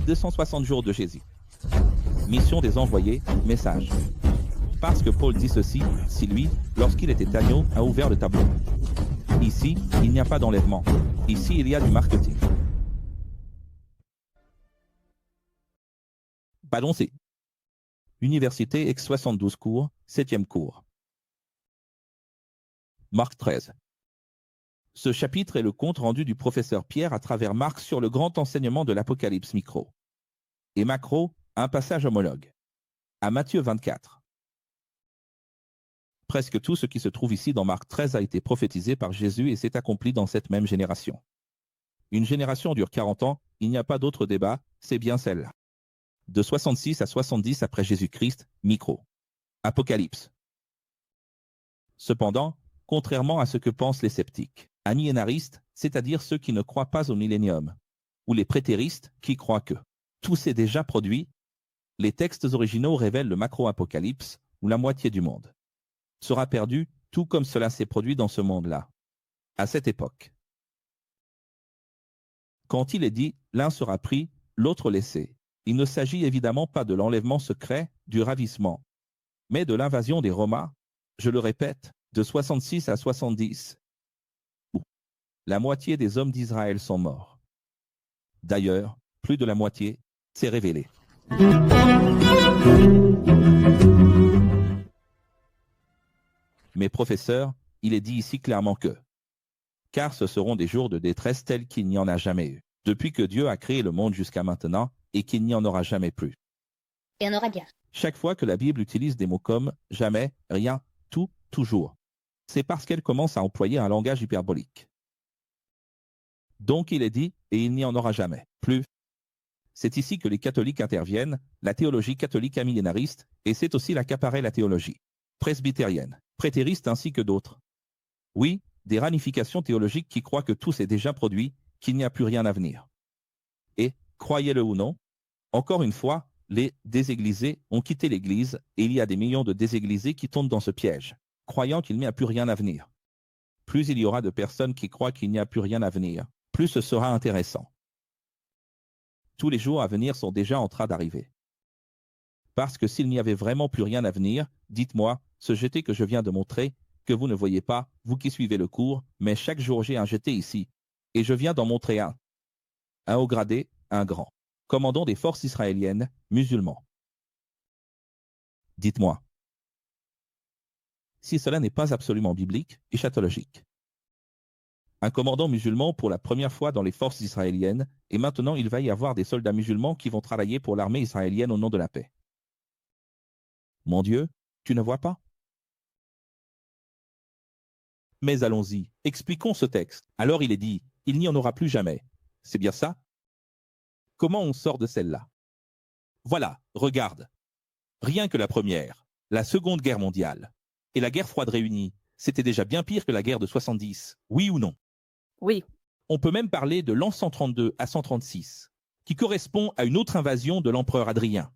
1260 jours de Jésus. Mission des envoyés, message. Parce que Paul dit ceci, si lui, lorsqu'il était agneau, a ouvert le tableau. Ici, il n'y a pas d'enlèvement. Ici, il y a du marketing. Ballon C. Université X 72 cours, 7e cours. Marc 13. Ce chapitre est le compte rendu du professeur Pierre à travers Marc sur le grand enseignement de l'Apocalypse micro. Et macro, un passage homologue. À Matthieu 24. Presque tout ce qui se trouve ici dans Marc 13 a été prophétisé par Jésus et s'est accompli dans cette même génération. Une génération dure 40 ans, il n'y a pas d'autre débat, c'est bien celle-là. De 66 à 70 après Jésus-Christ, micro. Apocalypse. Cependant, contrairement à ce que pensent les sceptiques, amillénaristes, c'est-à-dire ceux qui ne croient pas au millénium, ou les prétéristes qui croient que tout s'est déjà produit, les textes originaux révèlent le macro-apocalypse, où la moitié du monde sera perdu, tout comme cela s'est produit dans ce monde-là, à cette époque. Quand il est dit « l'un sera pris, l'autre laissé », il ne s'agit évidemment pas de l'enlèvement secret, du ravissement, mais de l'invasion des Romains, je le répète, de 66 à 70. La moitié des hommes d'Israël sont morts. D'ailleurs, plus de la moitié s'est révélée. Mais professeur, il est dit ici clairement que car ce seront des jours de détresse tels qu'il n'y en a jamais eu, depuis que Dieu a créé le monde jusqu'à maintenant, et qu'il n'y en aura jamais plus. Et on aura bien. Chaque fois que la Bible utilise des mots comme jamais, rien, tout, toujours, c'est parce qu'elle commence à employer un langage hyperbolique. Donc il est dit, et il n'y en aura jamais plus. C'est ici que les catholiques interviennent, la théologie catholique amillénariste, et c'est aussi là qu'apparaît la théologie presbytérienne, prétériste ainsi que d'autres. Oui, des ramifications théologiques qui croient que tout s'est déjà produit, qu'il n'y a plus rien à venir. Et, croyez-le ou non, encore une fois, les déséglisés ont quitté l'Église et il y a des millions de déséglisés qui tombent dans ce piège, croyant qu'il n'y a plus rien à venir. Plus il y aura de personnes qui croient qu'il n'y a plus rien à venir, plus ce sera intéressant. Tous les jours à venir sont déjà en train d'arriver. Parce que s'il n'y avait vraiment plus rien à venir, dites-moi, ce jeté que je viens de montrer, que vous ne voyez pas, vous qui suivez le cours, mais chaque jour j'ai un jeté ici, et je viens d'en montrer un. Un haut gradé, un grand. Commandant des forces israéliennes, musulmans. Dites-moi, si cela n'est pas absolument biblique, eschatologique. Un commandant musulman pour la première fois dans les forces israéliennes, et maintenant il va y avoir des soldats musulmans qui vont travailler pour l'armée israélienne au nom de la paix. Mon Dieu, tu ne vois pas? Mais allons-y, expliquons ce texte. Alors il est dit, il n'y en aura plus jamais. C'est bien ça? Comment on sort de celle-là? Voilà, regarde. Rien que la première, la Seconde Guerre mondiale, et la guerre froide réunie, c'était déjà bien pire que la guerre de 70, oui ou non? Oui. On peut même parler de l'an 132 à 136, qui correspond à une autre invasion de l'empereur Adrien.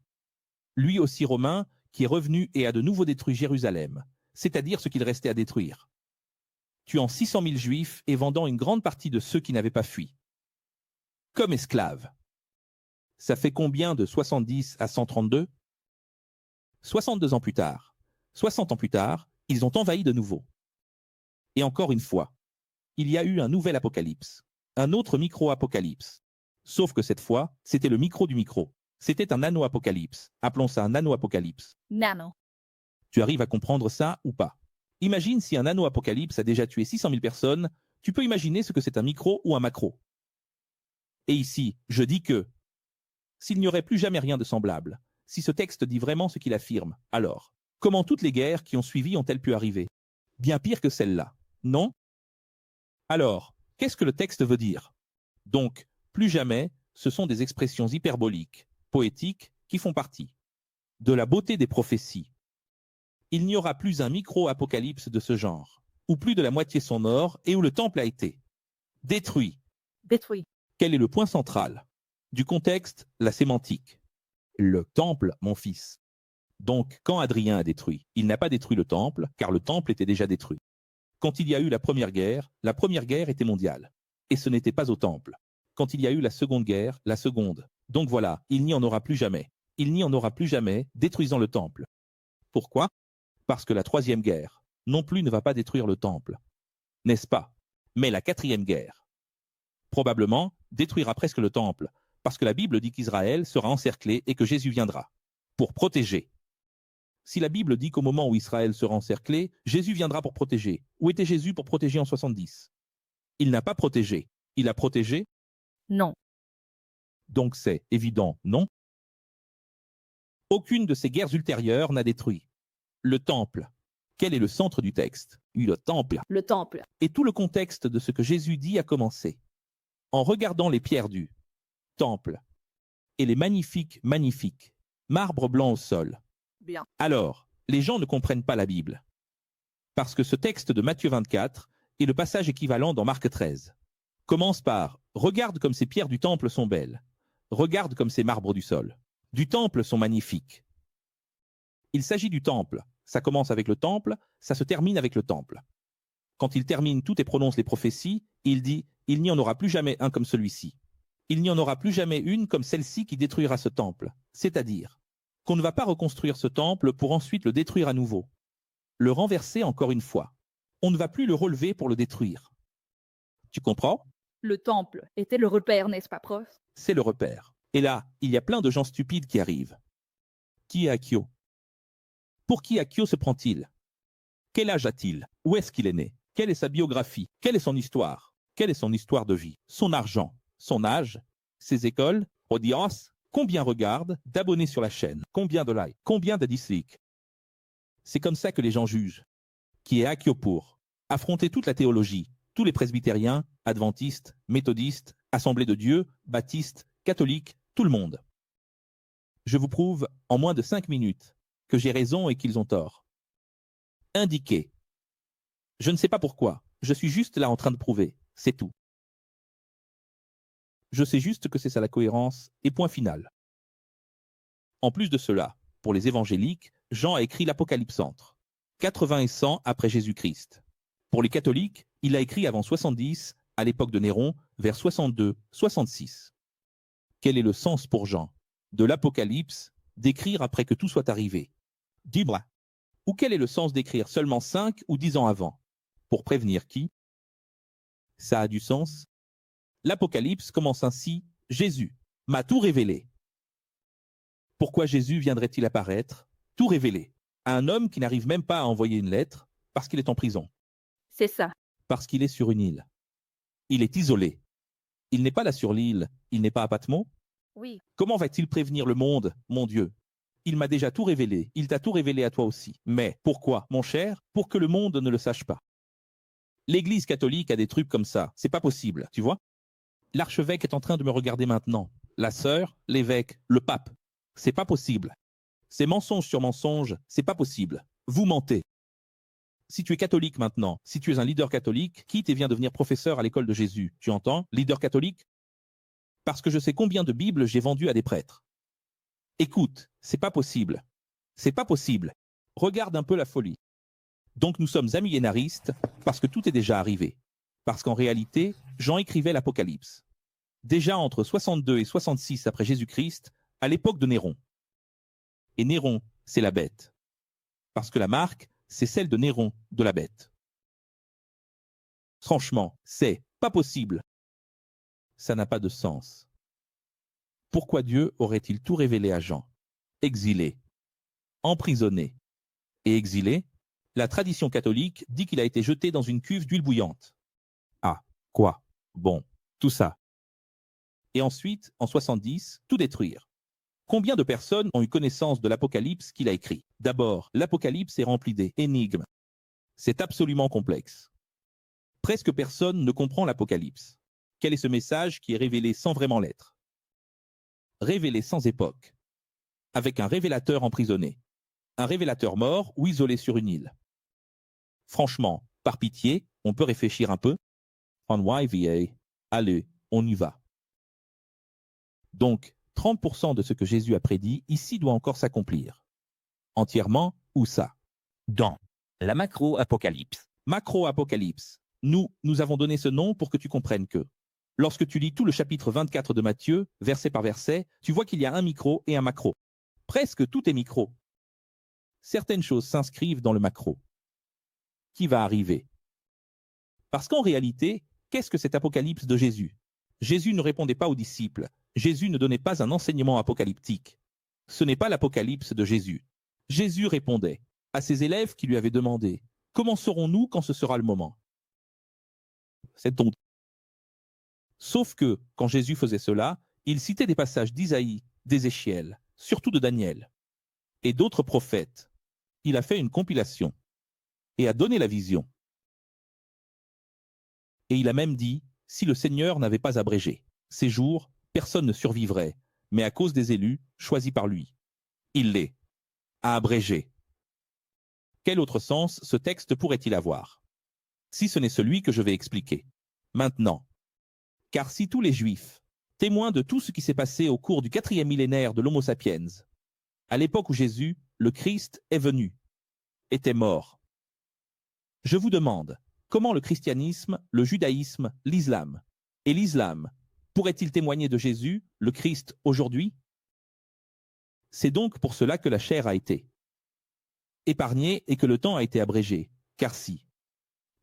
Lui aussi romain, qui est revenu et a de nouveau détruit Jérusalem, c'est-à-dire ce qu'il restait à détruire, tuant 600 000 juifs et vendant une grande partie de ceux qui n'avaient pas fui, comme esclaves. Ça fait combien de 70 à 132? 62 ans plus tard, 60 ans plus tard, ils ont envahi de nouveau. Et encore une fois, il y a eu un nouvel apocalypse, un autre micro-apocalypse. Sauf que cette fois, c'était le micro du micro. C'était un nano-apocalypse. Appelons ça un nano-apocalypse. Nano. Tu arrives à comprendre ça ou pas? Imagine si un nano-apocalypse a déjà tué 600 000 personnes, tu peux imaginer ce que c'est un micro ou un macro. Et ici, je dis que s'il n'y aurait plus jamais rien de semblable, si ce texte dit vraiment ce qu'il affirme, alors, comment toutes les guerres qui ont suivi ont-elles pu arriver? Bien pire que celle-là, non? Alors, qu'est-ce que le texte veut dire? Donc, plus jamais, ce sont des expressions hyperboliques, poétiques, qui font partie de la beauté des prophéties. Il n'y aura plus un micro-apocalypse de ce genre, où plus de la moitié sont morts et où le temple a été détruit. Détruit. Quel est le point central? Du contexte, la sémantique. Le temple, mon fils. Donc, quand Adrien a détruit, il n'a pas détruit le temple, car le temple était déjà détruit. Quand il y a eu la première guerre était mondiale. Et ce n'était pas au temple. Quand il y a eu la seconde guerre, la seconde, Donc voilà, il n'y en aura plus jamais. Il n'y en aura plus jamais, détruisant le temple. Pourquoi? Parce que la troisième guerre, non plus ne va pas détruire le temple. N'est-ce pas? Mais la quatrième guerre, probablement, détruira presque le temple, parce que la Bible dit qu'Israël sera encerclé et que Jésus viendra, pour protéger. Si la Bible dit qu'au moment où Israël sera encerclé, Jésus viendra pour protéger. Où était Jésus pour protéger en 70? Il n'a pas protégé. Il a protégé? Non. Donc c'est évident, non? Aucune de ces guerres ultérieures n'a détruit le temple. Quel est le centre du texte? Oui, le temple. Le temple. Et tout le contexte de ce que Jésus dit a commencé. En regardant les pierres du temple et les magnifiques marbres blancs au sol. Bien. Alors, les gens ne comprennent pas la Bible. Parce que ce texte de Matthieu 24 est le passage équivalent dans Marc 13. Commence par « Regarde comme ces pierres du temple sont belles. Regarde comme ces marbres du sol. Du temple sont magnifiques. » Il s'agit du temple. Ça commence avec le temple, ça se termine avec le temple. Quand il termine tout et prononce les prophéties, il dit « Il n'y en aura plus jamais un comme celui-ci. Il n'y en aura plus jamais une comme celle-ci qui détruira ce temple. » C'est-à-dire qu'on ne va pas reconstruire ce temple pour ensuite le détruire à nouveau. Le renverser encore une fois. On ne va plus le relever pour le détruire. Tu comprends? Le temple était le repère, n'est-ce pas, prof? C'est le repère. Et là, il y a plein de gens stupides qui arrivent. Qui est Akio? Pour qui Akio se prend-il? Quel âge a-t-il? Où est-ce qu'il est né? Quelle est sa biographie? Quelle est son histoire? Quelle est son histoire de vie? Son argent? Son âge? Ses écoles? Audience? Combien regarde? D'abonnés sur la chaîne? Combien de likes? Combien de dislikes? C'est comme ça que les gens jugent. Qui est Akio pour affronter toute la théologie, tous les presbytériens, adventistes, méthodistes, assemblées de Dieu, baptistes, catholiques, tout le monde. Je vous prouve en moins de 5 minutes que j'ai raison et qu'ils ont tort. Indiqué. Je ne sais pas pourquoi, je suis juste là en train de prouver, c'est tout. Je sais juste que c'est ça la cohérence, et point final. En plus de cela, pour les évangéliques, Jean a écrit l'Apocalypse entre 80 et 100 après Jésus-Christ. Pour les catholiques, il a écrit avant 70, à l'époque de Néron, vers 62, 66. Quel est le sens pour Jean de l'Apocalypse d'écrire après que tout soit arrivé? Dis-moi. Ou quel est le sens d'écrire seulement 5 ou 10 ans avant? Pour prévenir qui? Ça a du sens? L'Apocalypse commence ainsi, Jésus m'a tout révélé. Pourquoi Jésus viendrait-il apparaître, tout révélé, à un homme qui n'arrive même pas à envoyer une lettre parce qu'il est en prison? C'est ça. Parce qu'il est sur une île. Il est isolé. Il n'est pas là sur l'île, il n'est pas à Patmos? Oui. Comment va-t-il prévenir le monde, mon Dieu? Il m'a déjà tout révélé, il t'a tout révélé à toi aussi. Mais pourquoi, mon cher? Pour que le monde ne le sache pas. L'Église catholique a des trucs comme ça, c'est pas possible, tu vois? L'archevêque est en train de me regarder maintenant. La sœur, l'évêque, le pape. C'est pas possible. C'est mensonge sur mensonge, c'est pas possible. Vous mentez. Si tu es catholique maintenant, si tu es un leader catholique, quitte et viens devenir professeur à l'école de Jésus. Tu entends? Leader catholique? Parce que je sais combien de Bibles j'ai vendues à des prêtres. Écoute, c'est pas possible. C'est pas possible. Regarde un peu la folie. Donc nous sommes amillénaristes parce que tout est déjà arrivé. Parce qu'en réalité, Jean écrivait l'Apocalypse. Déjà entre 62 et 66 après Jésus-Christ, à l'époque de Néron. Et Néron, c'est la bête. Parce que la marque, c'est celle de Néron, de la bête. Franchement, c'est pas possible. Ça n'a pas de sens. Pourquoi Dieu aurait-il tout révélé à Jean? Exilé, emprisonné et exilé, la tradition catholique dit qu'il a été jeté dans une cuve d'huile bouillante. Ah, quoi? Bon, tout ça. Et ensuite, en 70, tout détruire. Combien de personnes ont eu connaissance de l'Apocalypse qu'il a écrit? D'abord, l'Apocalypse est rempli d'énigmes. C'est absolument complexe. Presque personne ne comprend l'Apocalypse. Quel est ce message qui est révélé sans vraiment l'être? Révélé sans époque. Avec un révélateur emprisonné. Un révélateur mort ou isolé sur une île. Franchement, par pitié, on peut réfléchir un peu. En YVA, allez, on y va. Donc, 30% de ce que Jésus a prédit ici doit encore s'accomplir. Entièrement, où ça? Dans la macro-apocalypse. Macro-apocalypse. Nous avons donné ce nom pour que tu comprennes que Lorsque tu lis tout le chapitre 24 de Matthieu, verset par verset, tu vois qu'il y a un micro et un macro. Presque tout est micro. Certaines choses s'inscrivent dans le macro. Qui va arriver? Parce qu'en réalité, qu'est-ce que cet apocalypse de Jésus? Jésus ne répondait pas aux disciples. Jésus ne donnait pas un enseignement apocalyptique. Ce n'est pas l'apocalypse de Jésus. Jésus répondait à ses élèves qui lui avaient demandé « Comment saurons-nous quand ce sera le moment ?» C'est donc. Sauf que, quand Jésus faisait cela, il citait des passages d'Isaïe, d'Ézéchiel, surtout de Daniel, et d'autres prophètes. Il a fait une compilation et a donné la vision. Et il a même dit, si le Seigneur n'avait pas abrégé ces jours, personne ne survivrait, mais à cause des élus choisis par lui. Il les a abrégés. Quel autre sens ce texte pourrait-il avoir? Si ce n'est celui que je vais expliquer. Maintenant. Car si tous les Juifs, témoins de tout ce qui s'est passé au cours du 4e millénaire de l'Homo sapiens, à l'époque où Jésus, le Christ, est venu, était mort, je vous demande, comment le christianisme, le judaïsme, l'islam et l'islam pourraient-ils témoigner de Jésus, le Christ, aujourd'hui? C'est donc pour cela que la chair a été épargnée et que le temps a été abrégé, car si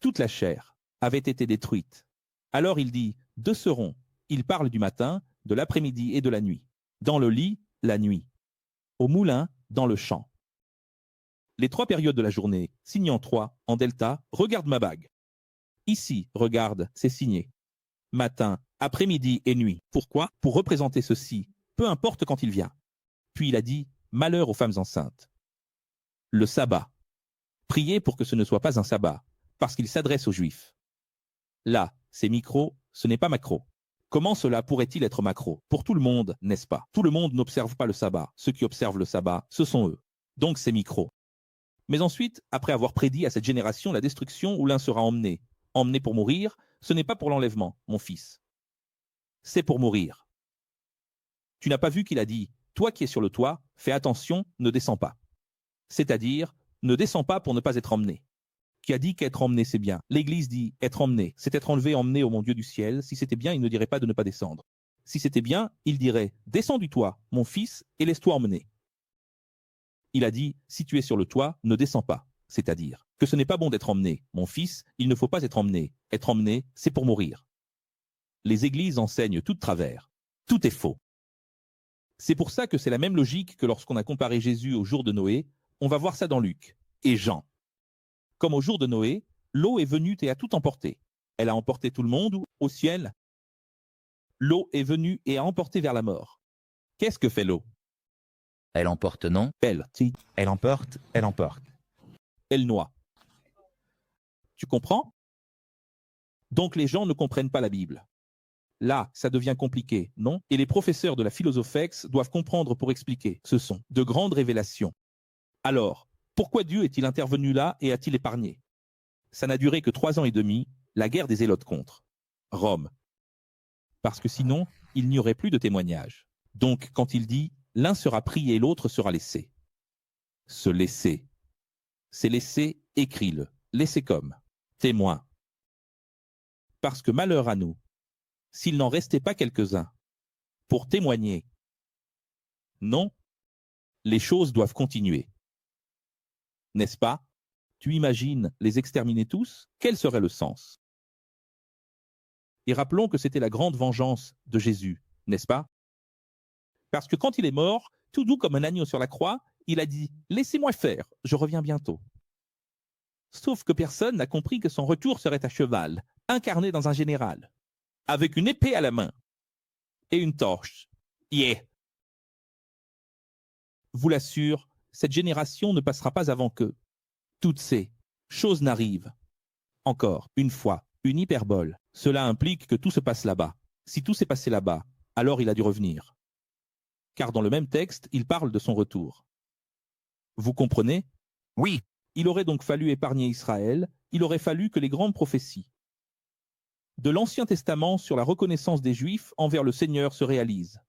toute la chair avait été détruite, alors il dit, deux seront, il parle du matin, de l'après-midi et de la nuit, dans le lit, la nuit, au moulin, dans le champ. Les 3 périodes de la journée, signées en 3, en delta, regarde ma bague. Ici, regarde, c'est signé. Matin, après-midi et nuit. Pourquoi? Pour représenter ceci, peu importe quand il vient. Puis il a dit, malheur aux femmes enceintes. Le sabbat. Priez pour que ce ne soit pas un sabbat, parce qu'il s'adresse aux Juifs. Là, c'est micro, ce n'est pas macro. Comment cela pourrait-il être macro? Pour tout le monde, n'est-ce pas? Tout le monde n'observe pas le sabbat. Ceux qui observent le sabbat, ce sont eux. Donc c'est micro. Mais ensuite, après avoir prédit à cette génération la destruction où l'un sera emmené pour mourir, ce n'est pas pour l'enlèvement, mon fils. C'est pour mourir. Tu n'as pas vu qu'il a dit, toi qui es sur le toit, fais attention, ne descends pas. C'est-à-dire, ne descends pas pour ne pas être emmené. Qui a dit qu'être emmené, c'est bien. L'Église dit être emmené, c'est être enlevé, emmené au mon Dieu du ciel. Si c'était bien, il ne dirait pas de ne pas descendre. Si c'était bien, il dirait, descends du toit, mon fils, et laisse-toi emmener. Il a dit, si tu es sur le toit, ne descends pas. C'est-à-dire que ce n'est pas bon d'être emmené. Mon fils, il ne faut pas être emmené. Être emmené, c'est pour mourir. Les églises enseignent tout de travers. Tout est faux. C'est pour ça que c'est la même logique que lorsqu'on a comparé Jésus au jour de Noé. On va voir ça dans Luc et Jean. Comme au jour de Noé, l'eau est venue et a tout emporté. Elle a emporté tout le monde au ciel. L'eau est venue et a emporté vers la mort. Qu'est-ce que fait l'eau? Elle emporte, non? Elle emporte. Elle noie. Tu comprends? Donc les gens ne comprennent pas la Bible. Là, ça devient compliqué, non? Et les professeurs de la Philosophex doivent comprendre pour expliquer. Ce sont de grandes révélations. Alors, pourquoi Dieu est-il intervenu là et a-t-il épargné? Ça n'a duré que 3 ans et demi, la guerre des Zélotes contre Rome. Parce que sinon, il n'y aurait plus de témoignage. Donc, quand il dit « l'un sera pris et l'autre sera laissé », se laisser, c'est laisser, écris-le, laisser comme témoin. Parce que malheur à nous, s'il n'en restait pas quelques-uns pour témoigner. Non, les choses doivent continuer. N'est-ce pas? Tu imagines les exterminer tous? Quel serait le sens? Et rappelons que c'était la grande vengeance de Jésus, n'est-ce pas? Parce que quand il est mort, tout doux comme un agneau sur la croix, il a dit « Laissez-moi faire, je reviens bientôt ». Sauf que personne n'a compris que son retour serait à cheval, incarné dans un général, avec une épée à la main et une torche. Yeah! Vous l'assure, cette génération ne passera pas avant que toutes ces choses n'arrivent. Encore, une fois, une hyperbole. Cela implique que tout se passe là-bas. Si tout s'est passé là-bas, alors il a dû revenir. Car dans le même texte, il parle de son retour. Vous comprenez? Oui. Il aurait donc fallu épargner Israël, il aurait fallu que les grandes prophéties de l'Ancien Testament sur la reconnaissance des Juifs envers le Seigneur se réalisent.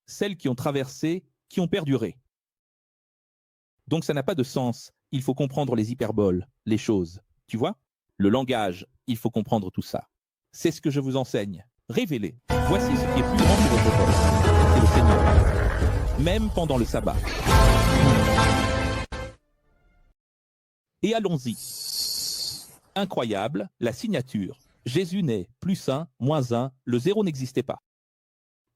Celles qui ont traversé, qui ont perduré. Donc ça n'a pas de sens, il faut comprendre les hyperboles, les choses. Tu vois? Le langage, il faut comprendre tout ça. C'est ce que je vous enseigne. révélé. Voici ce qui est plus grand que votre peuple. C'est le Seigneur. Même pendant le sabbat. Et allons-y. Incroyable, la signature. Jésus naît, +1, -1, le 0 n'existait pas.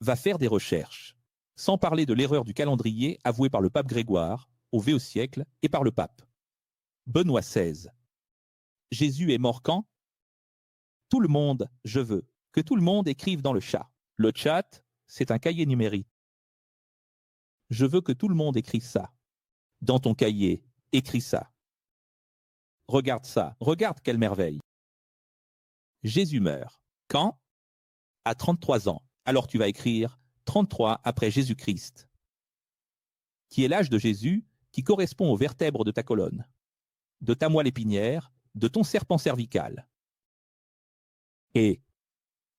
Va faire des recherches. Sans parler de l'erreur du calendrier avouée par le pape Grégoire, au VIe siècle, et par le pape Benoît XVI. Jésus est mort quand? Tout le monde, je veux que tout le monde écrive dans le chat. Le chat, c'est un cahier numérique. Je veux que tout le monde écrive ça. Dans ton cahier, écris ça. Regarde ça, regarde quelle merveille. Jésus meurt. Quand? À 33 ans. Alors tu vas écrire 33 après Jésus-Christ, qui est l'âge de Jésus, qui correspond aux vertèbres de ta colonne, de ta moelle épinière, de ton serpent cervical. Et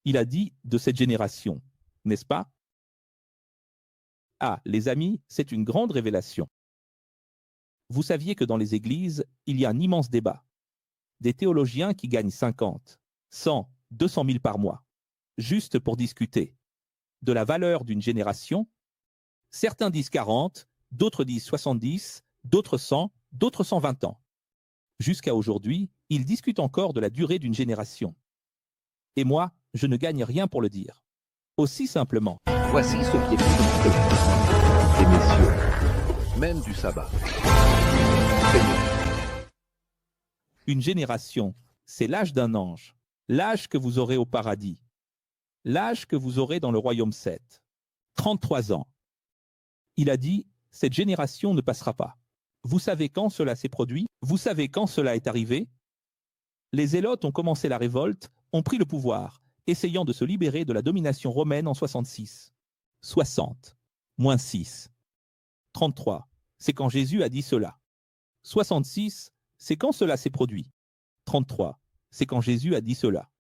il a dit de cette génération, n'est-ce pas? Ah, les amis, c'est une grande révélation. Vous saviez que dans les églises, il y a un immense débat. Des théologiens qui gagnent 50, 100, 200 000 par mois, juste pour discuter de la valeur d'une génération. Certains disent 40, d'autres disent 70, d'autres 100, d'autres 120 ans. Jusqu'à aujourd'hui, ils discutent encore de la durée d'une génération. Et moi, je ne gagne rien pour le dire. Aussi simplement. Voici ce qui est plus grand. Et messieurs, même du sabbat. Seigneur. Une génération, c'est l'âge d'un ange, l'âge que vous aurez au paradis, l'âge que vous aurez dans le royaume 7. 33 ans. Il a dit, cette génération ne passera pas. Vous savez quand cela s'est produit? Vous savez quand cela est arrivé? Les Zélotes ont commencé la révolte, ont pris le pouvoir, essayant de se libérer de la domination romaine en 66. 60. Moins 6. 33. C'est quand Jésus a dit cela. 66. C'est quand cela s'est produit. 33. C'est quand Jésus a dit cela.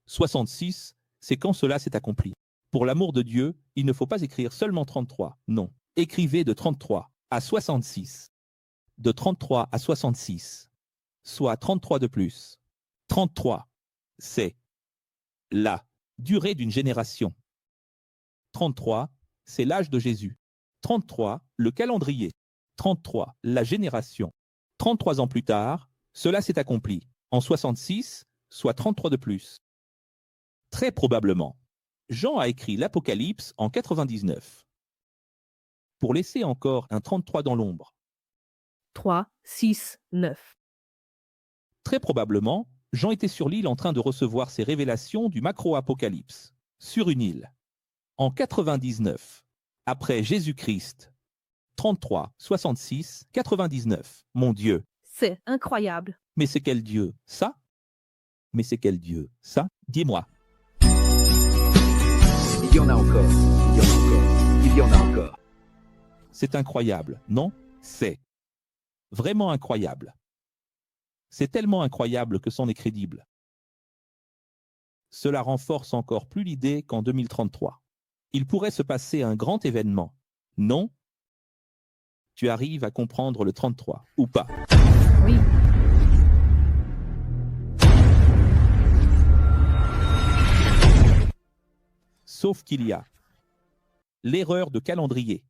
66. C'est quand cela s'est accompli. Pour l'amour de Dieu, il ne faut pas écrire seulement 33. Non. Écrivez de 33 à 66. De 33 à 66. Soit 33 de plus. 33. C'est la durée d'une génération. 33. C'est l'âge de Jésus. 33. Le calendrier. 33. La génération. 33 ans plus tard, cela s'est accompli. En 66, soit 33 de plus. Très probablement, Jean a écrit l'Apocalypse en 99. Pour laisser encore un 33 dans l'ombre. 3, 6, 9. Très probablement, Jean était sur l'île en train de recevoir ses révélations du macro-apocalypse, sur une île. En 99, après Jésus-Christ. 33, 66, 99. Mon Dieu. C'est incroyable. Mais c'est quel Dieu, ça? Mais c'est quel Dieu, ça? Dis-moi. Il y en a encore, il y en a encore, il y en a encore. C'est incroyable, non? C'est vraiment incroyable. C'est tellement incroyable que c'en est crédible. Cela renforce encore plus l'idée qu'en 2033, il pourrait se passer un grand événement. Non? Tu arrives à comprendre le 33, ou pas? Oui. Sauf qu'il y a l'erreur de calendrier.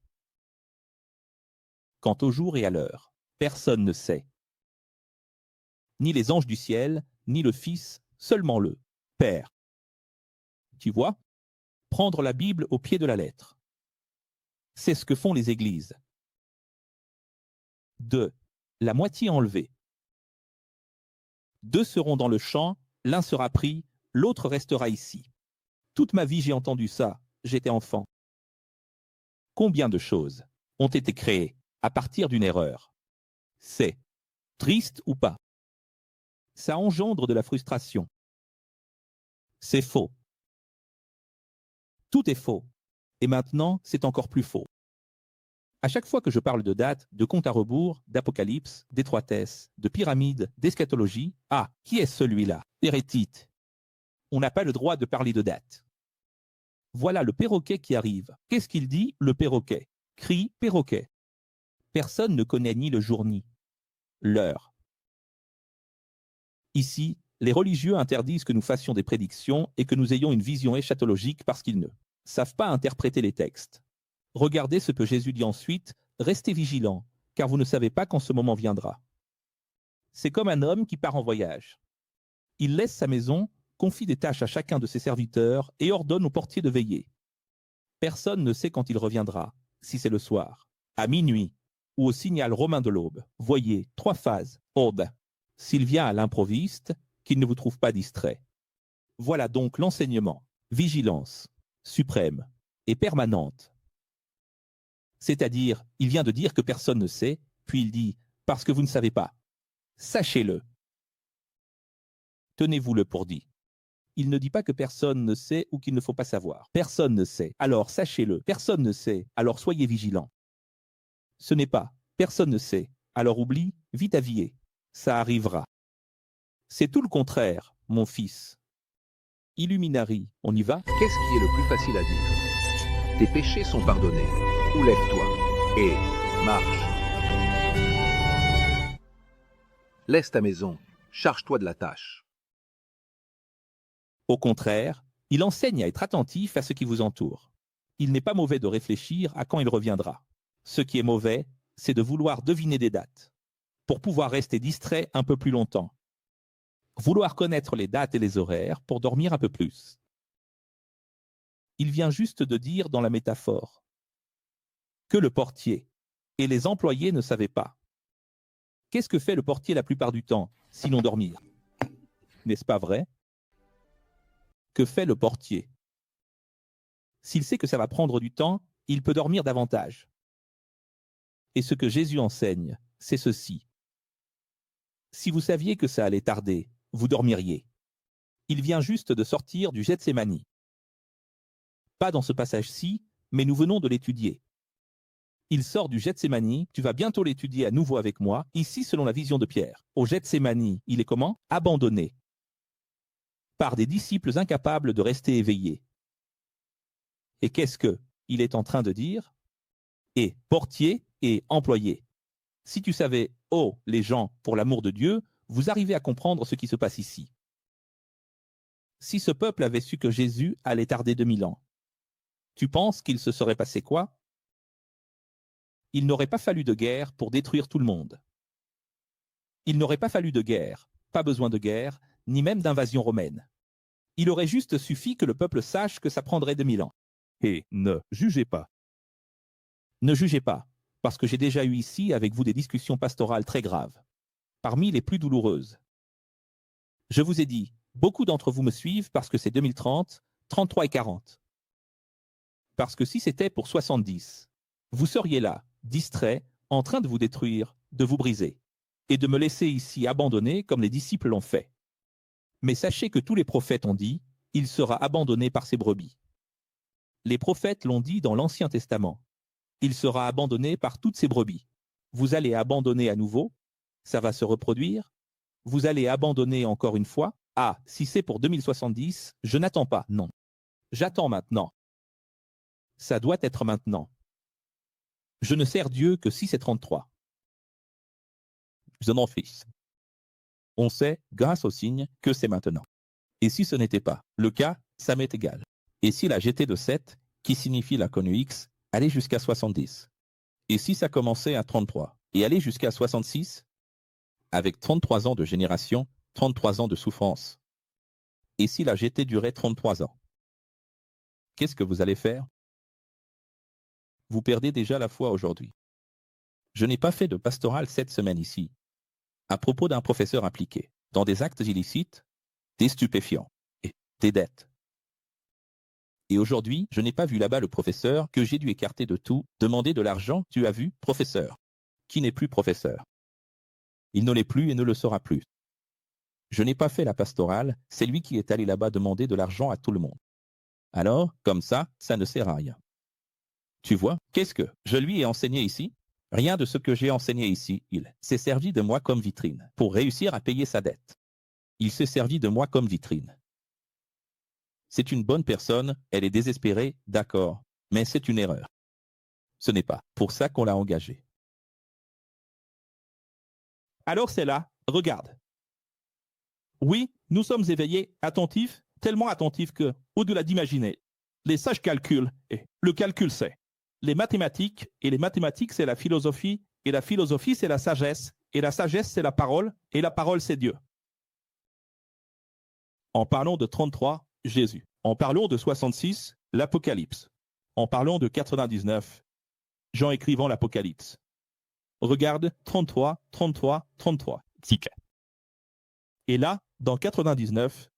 Quant au jour et à l'heure, personne ne sait. Ni les anges du ciel, ni le Fils, seulement le Père. Tu vois? Prendre la Bible au pied de la lettre. C'est ce que font les églises. 2. La moitié enlevée. 2 seront dans le champ, l'un sera pris, l'autre restera ici. Toute ma vie j'ai entendu ça, j'étais enfant. Combien de choses ont été créées à partir d'une erreur? C'est triste ou pas? Ça engendre de la frustration. C'est faux. Tout est faux. Et maintenant, c'est encore plus faux. À chaque fois que je parle de date, de compte à rebours, d'apocalypse, d'étroitesse, de pyramide, d'eschatologie, ah, qui est celui-là? Hérétite. On n'a pas le droit de parler de date. Voilà le perroquet qui arrive. Qu'est-ce qu'il dit, le perroquet? Crie perroquet. Personne ne connaît ni le jour ni l'heure. Ici, Les religieux interdisent que nous fassions des prédictions et que nous ayons une vision eschatologique parce qu'ils ne savent pas interpréter les textes. Regardez ce que Jésus dit ensuite, restez vigilants, car vous ne savez pas quand ce moment viendra. C'est comme un homme qui part en voyage. Il laisse sa maison, confie des tâches à chacun de ses serviteurs et ordonne au portier de veiller. Personne ne sait quand il reviendra, si c'est le soir, à minuit ou au signal romain de l'aube. Voyez, 3 phases. Ode. S'il vient à l'improviste, qu'il ne vous trouve pas distrait. Voilà donc l'enseignement, vigilance, suprême et permanente. C'est-à-dire, il vient de dire que personne ne sait, puis il dit, parce que vous ne savez pas. Sachez-le. Tenez-vous-le pour dit. Il ne dit pas que personne ne sait ou qu'il ne faut pas savoir. Personne ne sait, alors sachez-le. Personne ne sait, alors soyez vigilants. Ce n'est pas, personne ne sait, alors oublie, vite aviez. Ça arrivera. C'est tout le contraire, mon fils. Illuminari, on y va? Qu'est-ce qui est le plus facile à dire? Tes péchés sont pardonnés. Ou lève-toi et marche. Laisse ta maison, charge-toi de la tâche. Au contraire, il enseigne à être attentif à ce qui vous entoure. Il n'est pas mauvais de réfléchir à quand il reviendra. Ce qui est mauvais, c'est de vouloir deviner des dates, pour pouvoir rester distrait un peu plus longtemps. Vouloir connaître les dates et les horaires pour dormir un peu plus. Il vient juste de dire dans la métaphore que le portier et les employés ne savaient pas. Qu'est-ce que fait le portier la plupart du temps, sinon dormir? N'est-ce pas vrai? Que fait le portier? S'il sait que ça va prendre du temps, il peut dormir davantage. Et ce que Jésus enseigne, c'est ceci. Si vous saviez que ça allait tarder, vous dormiriez. Il vient juste de sortir du Gethsémani. Pas dans ce passage-ci, mais nous venons de l'étudier. Il sort du Gethsémani, tu vas bientôt l'étudier à nouveau avec moi, ici selon la vision de Pierre. Au Gethsémani, il est comment? Abandonné. Par des disciples incapables de rester éveillés. Et qu'est-ce que il est en train de dire? Et portier et employé. Si tu savais, oh, les gens, pour l'amour de Dieu, vous arrivez à comprendre ce qui se passe ici. Si ce peuple avait su que Jésus allait tarder 2000 ans, tu penses qu'il se serait passé quoi? Il n'aurait pas fallu de guerre pour détruire tout le monde. Il n'aurait pas fallu de guerre, pas besoin de guerre, ni même d'invasion romaine. Il aurait juste suffi que le peuple sache que ça prendrait 2000 ans. Et ne jugez pas. Ne jugez pas, parce que j'ai déjà eu ici avec vous des discussions pastorales très graves, parmi les plus douloureuses. Je vous ai dit, beaucoup d'entre vous me suivent parce que c'est 2030, 33 et 40. Parce que si c'était pour 70, vous seriez là, distrait, en train de vous détruire, de vous briser, et de me laisser ici abandonné comme les disciples l'ont fait. Mais sachez que tous les prophètes ont dit, il sera abandonné par ses brebis. Les prophètes l'ont dit dans l'Ancien Testament. Il sera abandonné par toutes ses brebis. Vous allez abandonner à nouveau, ça va se reproduire. Vous allez abandonner encore une fois. Ah, si c'est pour 2070, je n'attends pas, non. J'attends maintenant. Ça doit être maintenant. Je ne sers Dieu que si c'est 33. Je m'en fiche. On sait, grâce au signe, que c'est maintenant. Et si ce n'était pas le cas, ça m'est égal. Et si la GT de 7, qui signifie la connu X, allait jusqu'à 70? Et si ça commençait à 33 et allait jusqu'à 66? Avec 33 ans de génération, 33 ans de souffrance. Et si la GT durait 33 ans? Qu'est-ce que vous allez faire? Vous perdez déjà la foi aujourd'hui. Je n'ai pas fait de pastoral cette semaine ici, à propos d'un professeur impliqué dans des actes illicites, des stupéfiants et des dettes. Et aujourd'hui, je n'ai pas vu là-bas le professeur que j'ai dû écarter de tout, demander de l'argent, tu as vu, professeur, qui n'est plus professeur. Il ne l'est plus et ne le sera plus. Je n'ai pas fait la pastorale, c'est lui qui est allé là-bas demander de l'argent à tout le monde. Alors, comme ça ne sert à rien. Tu vois, qu'est-ce que je lui ai enseigné ici? Rien de ce que j'ai enseigné ici. Il s'est servi de moi comme vitrine pour réussir à payer sa dette. Il s'est servi de moi comme vitrine. C'est une bonne personne, elle est désespérée, d'accord, mais c'est une erreur. Ce n'est pas pour ça qu'on l'a engagé. Alors c'est là, regarde. Oui, Nous sommes éveillés, attentifs, tellement attentifs que, au-delà d'imaginer, les sages calculent, et le calcul c'est les mathématiques, et les mathématiques c'est la philosophie, et la philosophie c'est la sagesse, et la sagesse c'est la parole, et la parole c'est Dieu. En parlant de 33, Jésus. En parlant de 66, l'Apocalypse. En parlant de 99, Jean écrivant l'Apocalypse. Regarde 33, 33, 33. Tic. Et là, dans 99,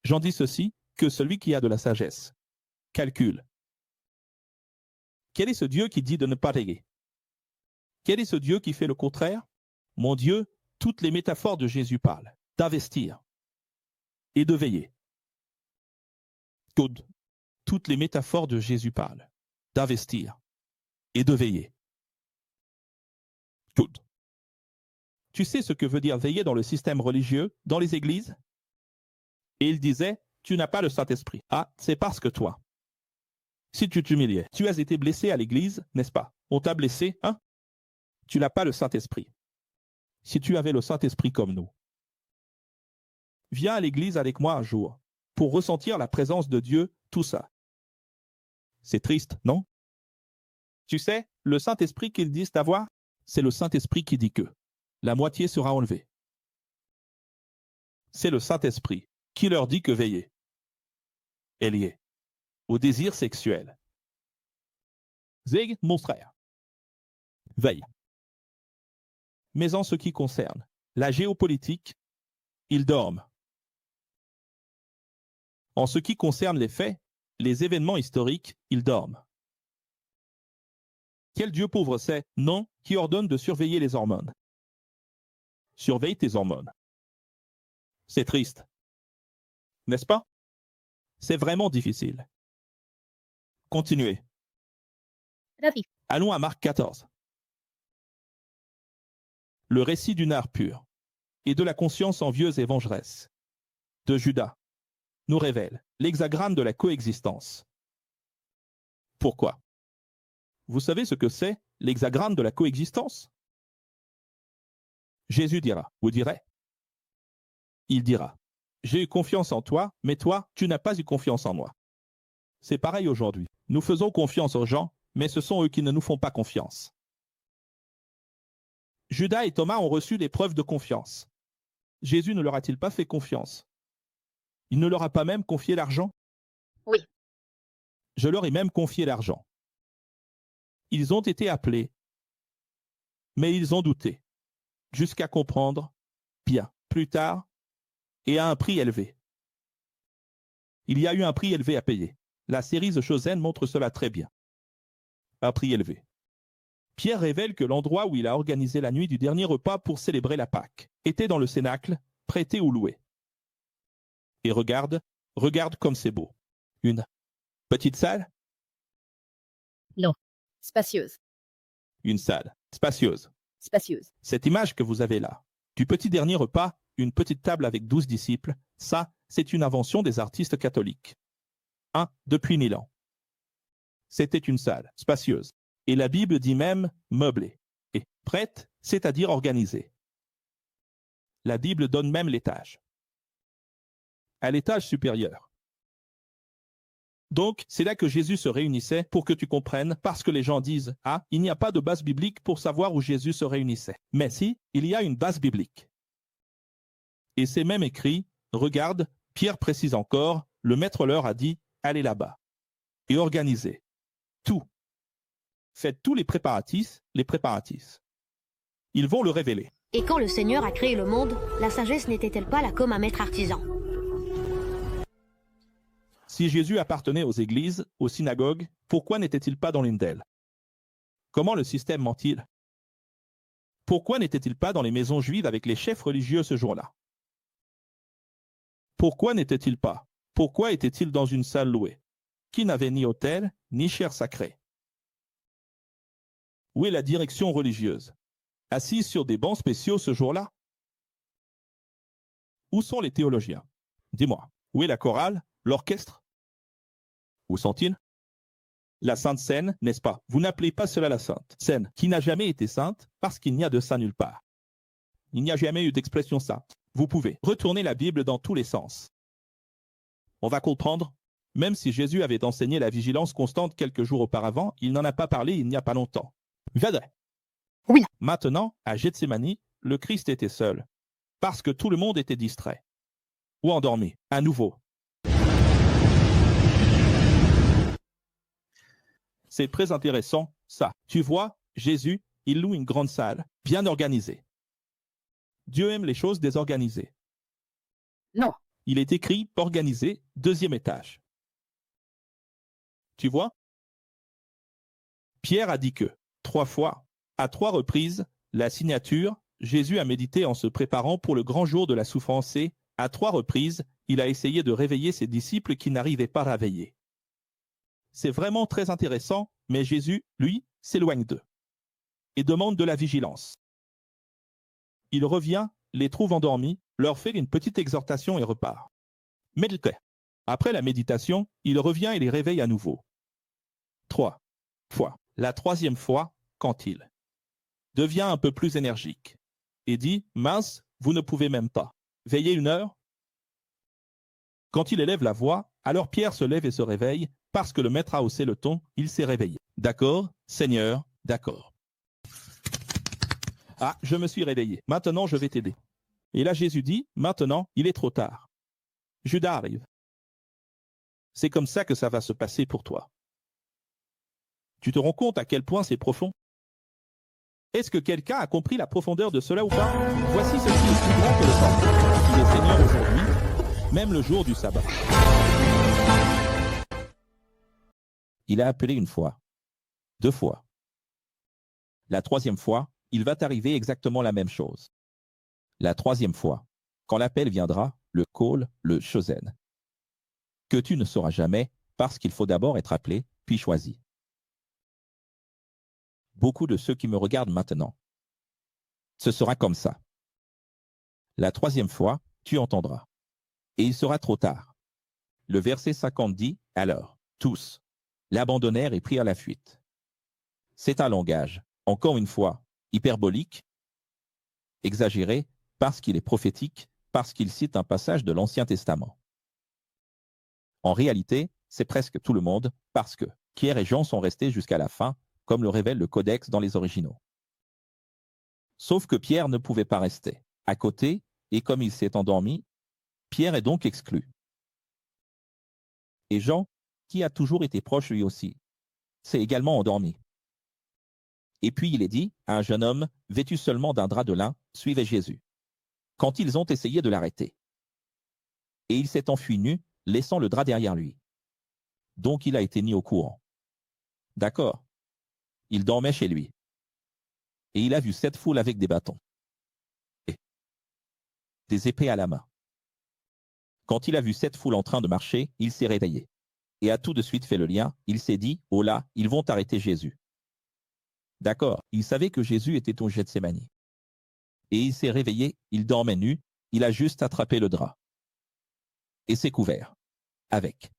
Jean dit ceci, que celui qui a de la sagesse calcule. Quel est ce Dieu qui dit de ne pas régler? Quel est ce Dieu qui fait le contraire? Mon Dieu, toutes les métaphores de Jésus parlent d'investir et de veiller. Toutes les métaphores de Jésus parlent d'investir et de veiller. Tu sais ce que veut dire veiller dans le système religieux, dans les églises? Et il disait, tu n'as pas le Saint-Esprit. Ah, c'est parce que toi, si tu t'humiliais, tu as été blessé à l'église, n'est-ce pas? On t'a blessé, hein? Tu n'as pas le Saint-Esprit. Si tu avais le Saint-Esprit comme nous, viens à l'église avec moi un jour, pour ressentir la présence de Dieu, tout ça. C'est triste, non? Tu sais, le Saint-Esprit qu'ils disent avoir, c'est le Saint-Esprit qui dit que la moitié sera enlevée. C'est le Saint-Esprit qui leur dit que veillez est lié au désir sexuel. Zeg, mon frère, veille. Mais en ce qui concerne la géopolitique, ils dorment. En ce qui concerne les faits, les événements historiques, ils dorment. Quel Dieu pauvre c'est, non, qui ordonne de surveiller les hormones? Surveille tes hormones. C'est triste. N'est-ce pas? C'est vraiment difficile. Continuez. Allons à Marc 14. Le récit d'une art pure et de la conscience envieuse et vengeresse de Judas nous révèle l'hexagramme de la coexistence. Pourquoi? Vous savez ce que c'est l'hexagramme de la coexistence? Jésus dira, vous direz. Il dira, j'ai eu confiance en toi, mais toi, tu n'as pas eu confiance en moi. C'est pareil aujourd'hui. Nous faisons confiance aux gens, mais ce sont eux qui ne nous font pas confiance. Judas et Thomas ont reçu des preuves de confiance. Jésus ne leur a-t-il pas fait confiance? Il ne leur a pas même confié l'argent? Oui. Je leur ai même confié l'argent. Ils ont été appelés, mais ils ont douté, jusqu'à comprendre, bien, plus tard, et à un prix élevé. Il y a eu un prix élevé à payer. La série The Chosen montre cela très bien. Un prix élevé. Pierre révèle que l'endroit où il a organisé la nuit du dernier repas pour célébrer la Pâque était dans le cénacle, prêté ou loué. Et regarde comme c'est beau. Une petite salle? Non. Spacieuse. Une salle spacieuse. Spacieuse. Cette image que vous avez là, du petit dernier repas, une petite table avec 12 disciples, ça, c'est une invention des artistes catholiques. Depuis 1000 ans. C'était une salle spacieuse. Et la Bible dit même meublée. Et prête, c'est-à-dire organisée. La Bible donne même l'étage. À l'étage supérieur. Donc, c'est là que Jésus se réunissait pour que tu comprennes, parce que les gens disent « Ah, il n'y a pas de base biblique pour savoir où Jésus se réunissait. » Mais si, il y a une base biblique. Et c'est même écrit, regarde, Pierre précise encore, le maître leur a dit « Allez là-bas. » Et organisez. Tout. Faites tous les préparatifs. Ils vont le révéler. Et quand le Seigneur a créé le monde, la sagesse n'était-elle pas là comme un maître artisan? Si Jésus appartenait aux églises, aux synagogues, pourquoi n'était-il pas dans l'une d'elles? Comment le système ment-il? Pourquoi n'était-il pas dans les maisons juives avec les chefs religieux ce jour-là? Pourquoi n'était-il pas? Pourquoi était-il dans une salle louée, qui n'avait ni autel, ni chair sacrée? Où est la direction religieuse? Assise sur des bancs spéciaux ce jour-là? Où sont les théologiens? Dis-moi, où est la chorale, l'orchestre? Où sont-ils? La Sainte Seine, n'est-ce pas? Vous n'appelez pas cela la Sainte Seine, qui n'a jamais été sainte, parce qu'il n'y a de ça nulle part. Il n'y a jamais eu d'expression sainte. Vous pouvez retourner la Bible dans tous les sens. On va comprendre, même si Jésus avait enseigné la vigilance constante quelques jours auparavant, il n'en a pas parlé il n'y a pas longtemps. Vrai. Oui. Maintenant, à Gethsémani, le Christ était seul, parce que tout le monde était distrait. Ou endormi, à nouveau. C'est très intéressant, ça. Tu vois, Jésus, il loue une grande salle, bien organisée. Dieu aime les choses désorganisées. Non. Il est écrit organisé, 2e étage. Tu vois? Pierre a dit que, 3 fois, à 3 reprises, la signature, Jésus a médité en se préparant pour le grand jour de la souffrance et, à 3 reprises, il a essayé de réveiller ses disciples qui n'arrivaient pas à réveiller. C'est vraiment très intéressant, mais Jésus, lui, s'éloigne d'eux et demande de la vigilance. Il revient, les trouve endormis, leur fait une petite exhortation et repart. Médite. Après la méditation, il revient et les réveille à nouveau. 3 fois. La 3e fois, quand il devient un peu plus énergique et dit « Mince, vous ne pouvez même pas. Veillez 1 heure ?» Quand il élève la voix, alors Pierre se lève et se réveille, parce que le maître a haussé le ton, il s'est réveillé. « D'accord, Seigneur, d'accord. » « Ah, je me suis réveillé. Maintenant, je vais t'aider. » Et là, Jésus dit, « Maintenant, il est trop tard. Judas arrive. » C'est comme ça que ça va se passer pour toi. Tu te rends compte à quel point c'est profond? Est-ce que quelqu'un a compris la profondeur de cela ou pas? Voici ce qui est plus grand que le temps. Il est Seigneur aujourd'hui, même le jour du sabbat. Il a appelé 1 fois, 2 fois. La 3e fois, il va t'arriver exactement la même chose. La 3e fois, quand l'appel viendra, le call, le chosen. Que tu ne sauras jamais, parce qu'il faut d'abord être appelé, puis choisi. Beaucoup de ceux qui me regardent maintenant. Ce sera comme ça. La 3e fois, tu entendras. Et il sera trop tard. Le verset 50 dit, « Alors, tous l'abandonnèrent et prirent la fuite. » C'est un langage, encore une fois, hyperbolique, exagéré, parce qu'il est prophétique, parce qu'il cite un passage de l'Ancien Testament. En réalité, c'est presque tout le monde, parce que Pierre et Jean sont restés jusqu'à la fin, comme le révèle le Codex dans les originaux. Sauf que Pierre ne pouvait pas rester à côté, et comme il s'est endormi, Pierre est donc exclu. Et Jean, qui a toujours été proche lui aussi, s'est également endormi. Et puis il est dit à un jeune homme, vêtu seulement d'un drap de lin, suivez Jésus. Quand ils ont essayé de l'arrêter. Et il s'est enfui nu, laissant le drap derrière lui. Donc il a été mis au courant. D'accord. Il dormait chez lui. Et il a vu cette foule avec des bâtons. Et des épées à la main. Quand il a vu cette foule en train de marcher, il s'est réveillé. Et a tout de suite fait le lien, il s'est dit, oh là, ils vont arrêter Jésus. D'accord, il savait que Jésus était au Gethsémani. Et il s'est réveillé, il dormait nu, il a juste attrapé le drap. Et s'est couvert. Avec.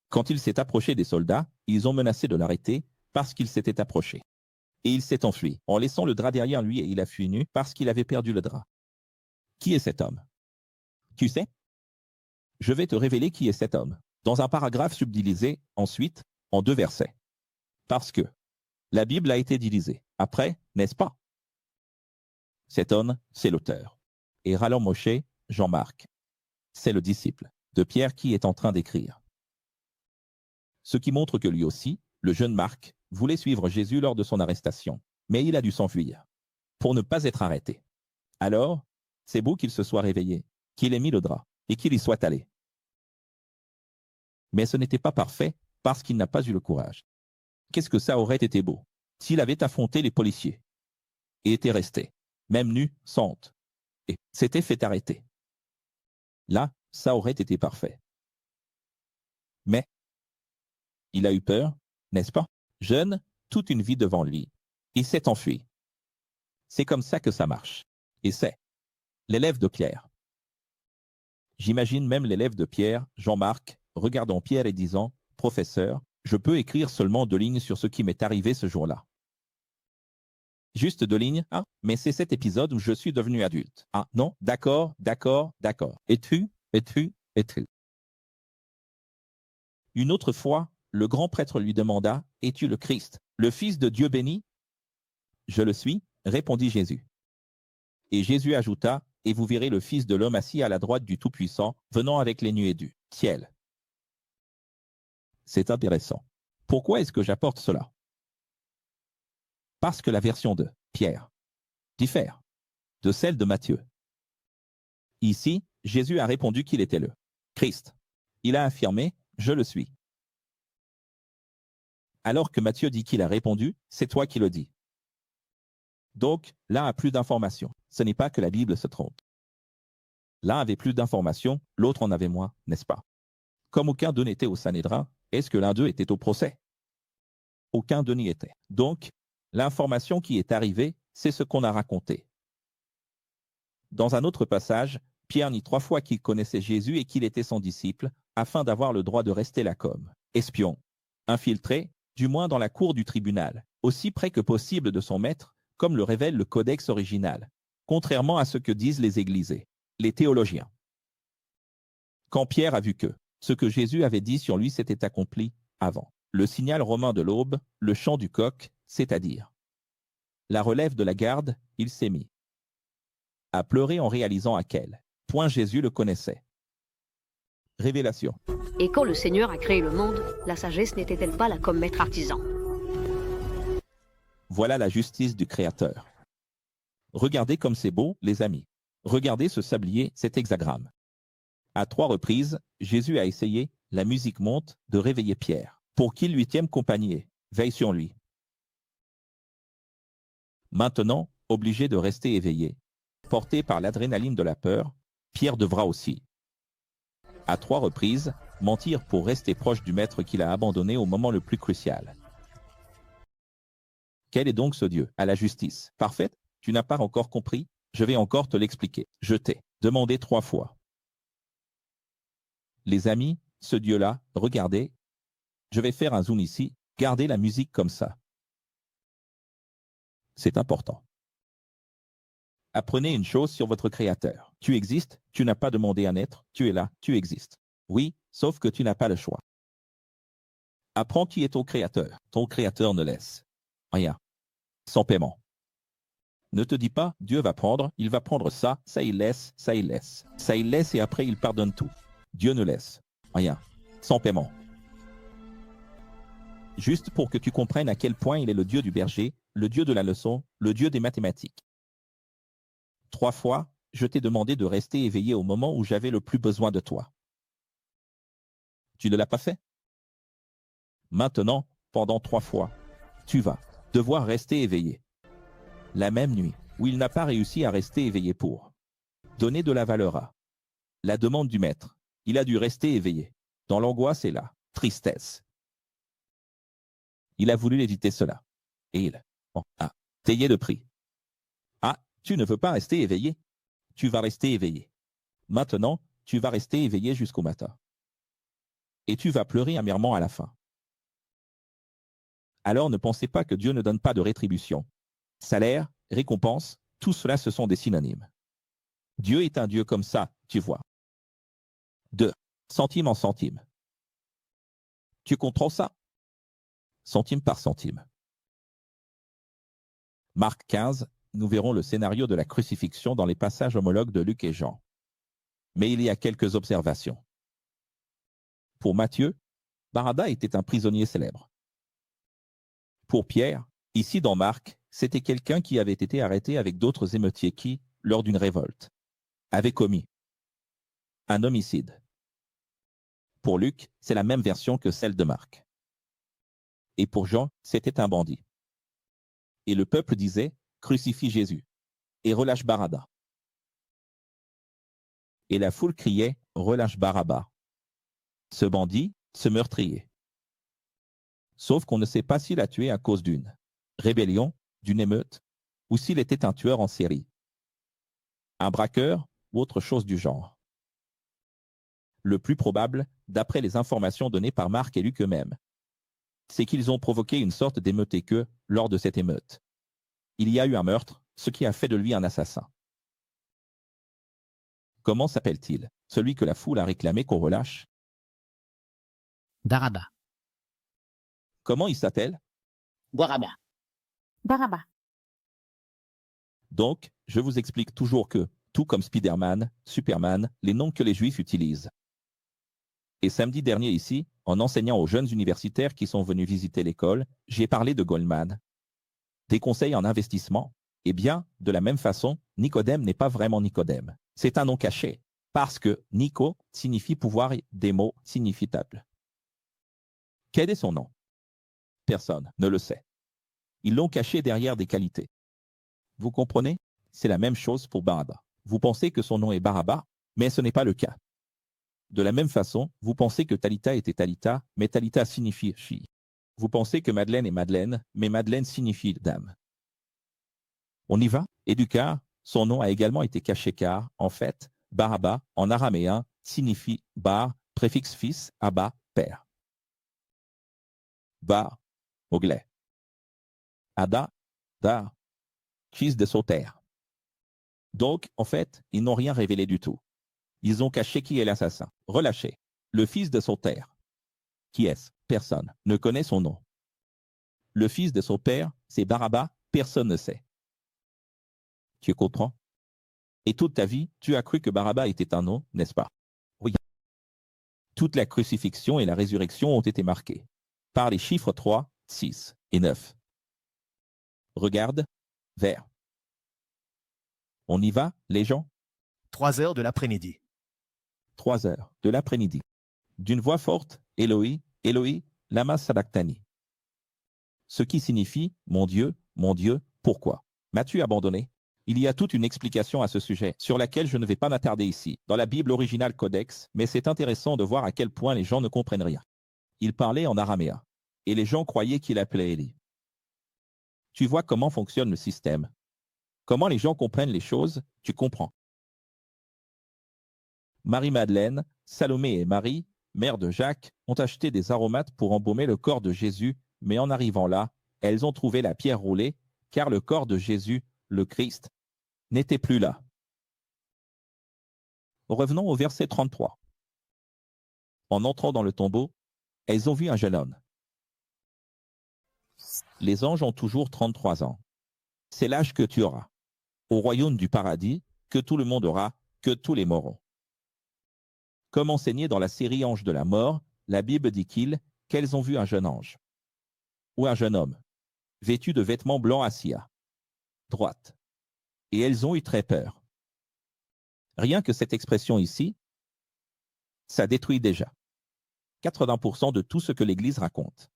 Quand il s'est approché des soldats, ils ont menacé de l'arrêter parce qu'il s'était approché. Et il s'est enfui, en laissant le drap derrière lui et il a fui nu parce qu'il avait perdu le drap. Qui est cet homme? Tu sais? Je vais te révéler qui est cet homme, dans un paragraphe subdivisé, ensuite, en 2 versets. Parce que la Bible a été divisée. Après, n'est-ce pas? Cet homme, c'est l'auteur. Et Ralon Moshe, Jean-Marc, c'est le disciple de Pierre qui est en train d'écrire. Ce qui montre que lui aussi, le jeune Marc, voulait suivre Jésus lors de son arrestation, mais il a dû s'enfuir, pour ne pas être arrêté. Alors, c'est beau qu'il se soit réveillé, qu'il ait mis le drap, et qu'il y soit allé. Mais ce n'était pas parfait, parce qu'il n'a pas eu le courage. Qu'est-ce que ça aurait été beau, s'il avait affronté les policiers, et était resté, même nu, sans honte, et s'était fait arrêter. Là, ça aurait été parfait. Mais, il a eu peur, n'est-ce pas? Jeune, toute une vie devant lui. Il s'est enfui. C'est comme ça que ça marche. Et c'est l'élève de Pierre. J'imagine même l'élève de Pierre, Jean-Marc, regardant Pierre et disant, « Professeur, je peux écrire seulement 2 lignes sur ce qui m'est arrivé ce jour-là. Juste 2 lignes. Ah, mais c'est cet épisode où je suis devenu adulte. Ah, non, d'accord. Es-tu? Une autre fois, le grand prêtre lui demanda, es-tu le Christ, le Fils de Dieu béni? Je le suis, répondit Jésus. Et Jésus ajouta, et vous verrez le Fils de l'homme assis à la droite du Tout-Puissant, venant avec les nuées du ciel. C'est intéressant. Pourquoi est-ce que j'apporte cela? Parce que la version de Pierre diffère de celle de Matthieu. Ici, Jésus a répondu qu'il était le Christ. Il a affirmé, je le suis. Alors que Matthieu dit qu'il a répondu, c'est toi qui le dis. Donc, l'un a plus d'informations. Ce n'est pas que la Bible se trompe. L'un avait plus d'informations, l'autre en avait moins, n'est-ce pas? Comme aucun d'eux n'était au Sanhédrin, est-ce que l'un d'eux était au procès? Aucun d'eux n'y était. Donc, l'information qui est arrivée, c'est ce qu'on a raconté. Dans un autre passage, Pierre nie 3 fois qu'il connaissait Jésus et qu'il était son disciple, afin d'avoir le droit de rester là comme espion, infiltré, du moins dans la cour du tribunal, aussi près que possible de son maître, comme le révèle le codex original, contrairement à ce que disent les églisés, les théologiens. Quand Pierre a vu que ce que Jésus avait dit sur lui s'était accompli avant le signal romain de l'aube, le chant du coq, c'est-à-dire la relève de la garde, il s'est mis à pleurer en réalisant à quel point Jésus le connaissait. Révélation. Et quand le Seigneur a créé le monde, la sagesse n'était-elle pas là comme maître artisan? Voilà la justice du Créateur. Regardez comme c'est beau, les amis. Regardez ce sablier, cet hexagramme. À 3 reprises, Jésus a essayé, la musique monte, de réveiller Pierre, pour qu'il lui tienne compagnie, veille sur lui. Maintenant, obligé de rester éveillé, porté par l'adrénaline de la peur, Pierre devra aussi, à 3 reprises, mentir pour rester proche du maître qu'il a abandonné au moment le plus crucial. Quel est donc ce Dieu à la justice parfaite? Tu n'as pas encore compris? Je vais encore te l'expliquer. Je t'ai demandé 3 fois. Les amis, ce Dieu-là, regardez, je vais faire un zoom ici, gardez la musique comme ça. C'est important. Apprenez une chose sur votre Créateur. Tu existes, tu n'as pas demandé à naître, tu es là, tu existes. Oui, sauf que tu n'as pas le choix. Apprends qui est ton Créateur. Ton Créateur ne laisse rien sans paiement. Ne te dis pas, Dieu va prendre, il va prendre ça, ça il laisse, ça il laisse. Ça il laisse et après il pardonne tout. Dieu ne laisse rien sans paiement. Juste pour que tu comprennes à quel point il est le Dieu du berger, le Dieu de la leçon, le Dieu des mathématiques. 3 fois, je t'ai demandé de rester éveillé au moment où j'avais le plus besoin de toi. Tu ne l'as pas fait? Maintenant, pendant 3 fois, tu vas devoir rester éveillé. La même nuit, où il n'a pas réussi à rester éveillé pour donner de la valeur à la demande du maître, il a dû rester éveillé, dans l'angoisse et la tristesse. Il a voulu éviter cela. Et il a payé le prix. Ah, tu ne veux pas rester éveillé? Tu vas rester éveillé. Maintenant, tu vas rester éveillé jusqu'au matin. Et tu vas pleurer amèrement à la fin. Alors ne pensez pas que Dieu ne donne pas de rétribution. Salaire, récompense, tout cela ce sont des synonymes. Dieu est un Dieu comme ça, tu vois. De centime en centime. Tu comprends ça? Centime par centime. Marc 15, nous verrons le scénario de la crucifixion dans les passages homologues de Luc et Jean. Mais il y a quelques observations. Pour Matthieu, Barabas était un prisonnier célèbre. Pour Pierre, ici dans Marc, c'était quelqu'un qui avait été arrêté avec d'autres émeutiers qui, lors d'une révolte, avait commis un homicide. Pour Luc, c'est la même version que celle de Marc. Et pour Jean, c'était un bandit. Et le peuple disait, crucifie Jésus, et relâche Barabas. Et la foule criait, relâche Barabas. Ce bandit, ce meurtrier. Sauf qu'on ne sait pas s'il a tué à cause d'une rébellion, d'une émeute, ou s'il était un tueur en série, un braqueur ou autre chose du genre. Le plus probable, d'après les informations données par Marc et Luc eux-mêmes, c'est qu'ils ont provoqué une sorte d'émeute et que, lors de cette émeute, Il y a eu un meurtre, ce qui a fait de lui un assassin. Comment s'appelle-t-il, celui que la foule a réclamé qu'on relâche? Barabas. Comment il s'appelle? Barabas. Barabas. Donc, je vous explique toujours que, tout comme Spider-Man, Superman, les noms que les Juifs utilisent. Et samedi dernier ici, en enseignant aux jeunes universitaires qui sont venus visiter l'école, j'ai parlé de Goldman. Des conseils en investissement. Eh bien, de la même façon, Nicodème n'est pas vraiment Nicodème. C'est un nom caché, parce que Nico signifie pouvoir et démo signifie table. Quel est son nom? Personne ne le sait. Ils l'ont caché derrière des qualités. Vous comprenez? C'est la même chose pour Barabas. Vous pensez que son nom est Barabas, mais ce n'est pas le cas. De la même façon, vous pensez que Talita était Talita, mais Talita signifie fille. Vous pensez que Madeleine est Madeleine, mais Madeleine signifie dame. On y va? Et du car, son nom a également été caché car, en fait, Barabas, en araméen, signifie bar, préfixe fils, abba, père. Bar, anglais. Ada, dar, fils de Sauter. Donc, en fait, ils n'ont rien révélé du tout. Ils ont caché qui est l'assassin. Relâché. Le fils de son père. Qui est-ce? Personne ne connaît son nom. Le fils de son père, c'est Barabas, personne ne sait. Tu comprends? Et toute ta vie, tu as cru que Barabas était un nom, n'est-ce pas? Oui. Toute la crucifixion et la résurrection ont été marquées par les chiffres 3, 6 et 9. Regarde, vers. On y va, les gens? 3 heures de l'après-midi. 3 heures de l'après-midi. D'une voix forte, Eloi, Eloi, lama sabachthani. Ce qui signifie, mon Dieu, pourquoi m'as-tu abandonné? Il y a toute une explication à ce sujet, sur laquelle je ne vais pas m'attarder ici, dans la Bible originale Codex, mais c'est intéressant de voir à quel point les gens ne comprennent rien. Il parlait en araméen, et les gens croyaient qu'il appelait Élie. Tu vois comment fonctionne le système. Comment les gens comprennent les choses, tu comprends. Marie-Madeleine, Salomé et Marie, mère de Jacques, ont acheté des aromates pour embaumer le corps de Jésus, mais en arrivant là, elles ont trouvé la pierre roulée, car le corps de Jésus, le Christ, n'était plus là. Revenons au verset 33. En entrant dans le tombeau, elles ont vu un jeune homme. Les anges ont toujours 33 ans. C'est l'âge que tu auras. Au royaume du paradis, que tout le monde aura, que tous les morts ont. Comme enseigné dans la série Anges de la mort, la Bible dit qu'elles ont vu un jeune ange. Ou un jeune homme, vêtu de vêtements blancs assis à droite. Et elles ont eu très peur. Rien que cette expression ici, ça détruit déjà 80% de tout ce que l'Église raconte.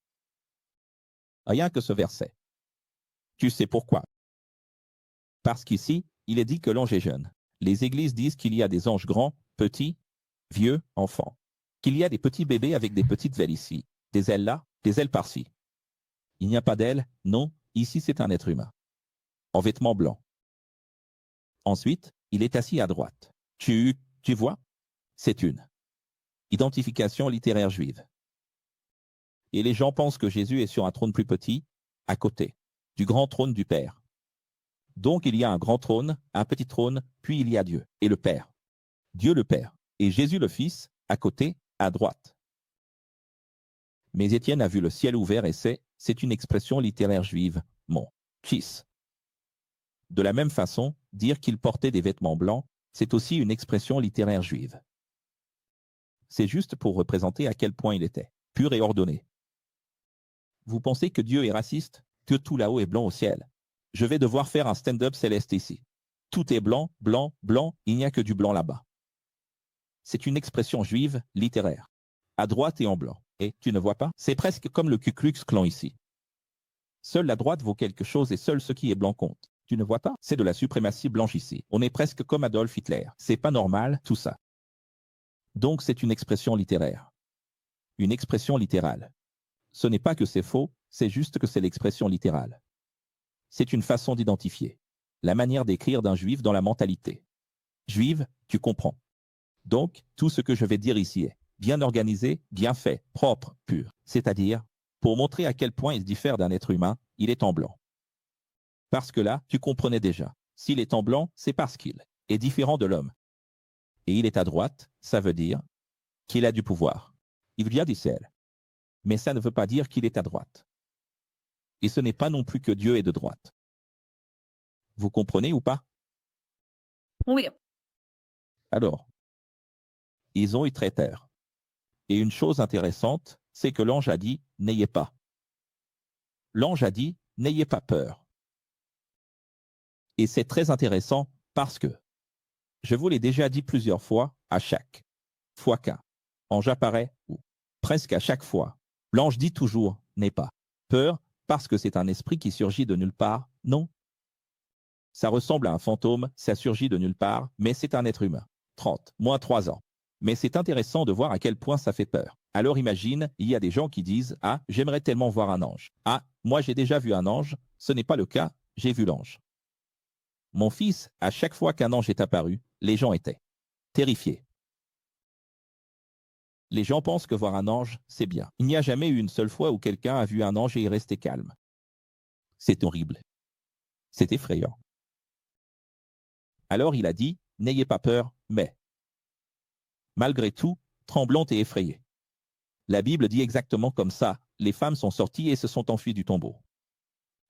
Rien que ce verset. Tu sais pourquoi? Parce qu'ici, il est dit que l'ange est jeune. Les églises disent qu'il y a des anges grands, petits, vieux, enfants. Qu'il y a des petits bébés avec des petites ailes ici, des ailes là, des ailes par-ci. Il n'y a pas d'ailes, non, ici c'est un être humain. En vêtements blancs. Ensuite, il est assis à droite. Tu vois? C'est une identification littéraire juive. Et les gens pensent que Jésus est sur un trône plus petit, à côté du grand trône du Père. Donc il y a un grand trône, un petit trône, puis il y a Dieu et le Père. Dieu le Père et Jésus le Fils, à côté, à droite. Mais Étienne a vu le ciel ouvert et c'est une expression littéraire juive, mon fils. De la même façon, dire qu'il portait des vêtements blancs, c'est aussi une expression littéraire juive. C'est juste pour représenter à quel point il était pur et ordonné. Vous pensez que Dieu est raciste? Que tout là-haut est blanc au ciel? Je vais devoir faire un stand-up céleste ici. Tout est blanc, blanc, blanc, il n'y a que du blanc là-bas. C'est une expression juive littéraire. À droite et en blanc. Et tu ne vois pas? C'est presque comme le Ku Klux Klan ici. Seule la droite vaut quelque chose et seul ce qui est blanc compte. Tu ne vois pas? C'est de la suprématie blanche ici. On est presque comme Adolf Hitler. C'est pas normal, tout ça. Donc c'est une expression littéraire. Une expression littérale. Ce n'est pas que c'est faux, c'est juste que c'est l'expression littérale. C'est une façon d'identifier la manière d'écrire d'un juif dans la mentalité juive, tu comprends. Donc, tout ce que je vais dire ici est bien organisé, bien fait, propre, pur. C'est-à-dire, pour montrer à quel point il diffère d'un être humain, il est en blanc. Parce que là, tu comprenais déjà. S'il est en blanc, c'est parce qu'il est différent de l'homme. Et il est à droite, ça veut dire qu'il a du pouvoir. Il vient du ciel. Mais ça ne veut pas dire qu'il est à droite. Et ce n'est pas non plus que Dieu est de droite. Vous comprenez ou pas? Oui. Alors, ils ont eu très tard. Et une chose intéressante, c'est que l'ange a dit « N'ayez pas ». L'ange a dit « N'ayez pas peur ». Et c'est très intéressant parce que, je vous l'ai déjà dit plusieurs fois, à chaque fois qu'un ange apparaît, ou presque à chaque fois, l'ange dit toujours « N'aie pas peur » parce que c'est un esprit qui surgit de nulle part, non? Ça ressemble à un fantôme, ça surgit de nulle part, mais c'est un être humain. 30, moins 3 ans. Mais c'est intéressant de voir à quel point ça fait peur. Alors imagine, il y a des gens qui disent « Ah, j'aimerais tellement voir un ange. Ah, moi j'ai déjà vu un ange. Ce n'est pas le cas, j'ai vu l'ange. » Mon fils, à chaque fois qu'un ange est apparu, les gens étaient terrifiés. Les gens pensent que voir un ange, c'est bien. Il n'y a jamais eu une seule fois où quelqu'un a vu un ange et est resté calme. C'est horrible. C'est effrayant. Alors il a dit « N'ayez pas peur, mais… » Malgré tout, tremblante et effrayée. La Bible dit exactement comme ça, les femmes sont sorties et se sont enfuies du tombeau.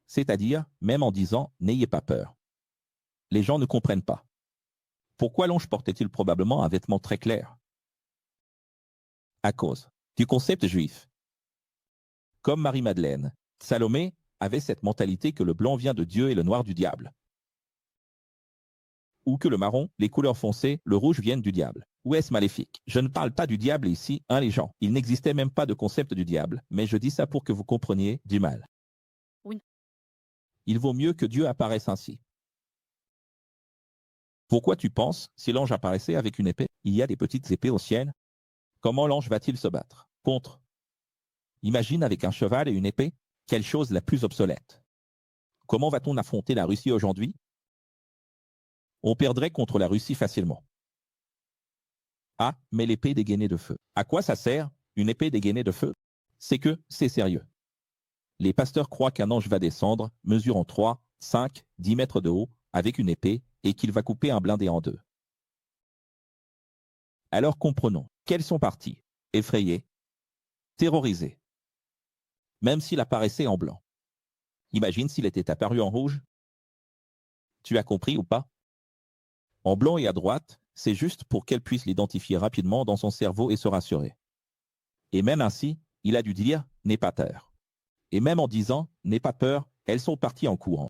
C'est-à-dire, même en disant « N'ayez pas peur ». Les gens ne comprennent pas. Pourquoi l'ange portait-il probablement un vêtement très clair? À cause du concept juif. Comme Marie-Madeleine, Salomé avait cette mentalité que le blanc vient de Dieu et le noir du diable. Ou que le marron, les couleurs foncées, le rouge viennent du diable. Ou est-ce maléfique? Je ne parle pas du diable ici, les gens. Il n'existait même pas de concept du diable, mais je dis ça pour que vous compreniez du mal. Oui. Il vaut mieux que Dieu apparaisse ainsi. Pourquoi tu penses, si l'ange apparaissait avec une épée, il y a des petites épées au ciel? Comment l'ange va-t-il se battre contre? Imagine avec un cheval et une épée, quelle chose la plus obsolète. Comment va-t-on affronter la Russie aujourd'hui? On perdrait contre la Russie facilement. Ah, mais l'épée dégainée de feu. À quoi ça sert, une épée dégainée de feu? C'est que c'est sérieux. Les pasteurs croient qu'un ange va descendre, mesurant 3, 5, 10 mètres de haut, avec une épée, et qu'il va couper un blindé en deux. Alors comprenons, quels sont partis? Effrayés, terrorisés. Même s'il apparaissait en blanc. Imagine s'il était apparu en rouge. Tu as compris ou pas? En blanc et à droite, c'est juste pour qu'elle puisse l'identifier rapidement dans son cerveau et se rassurer. Et même ainsi, il a dû dire « n'aie pas peur ». Et même en disant « n'aie pas peur », elles sont parties en courant.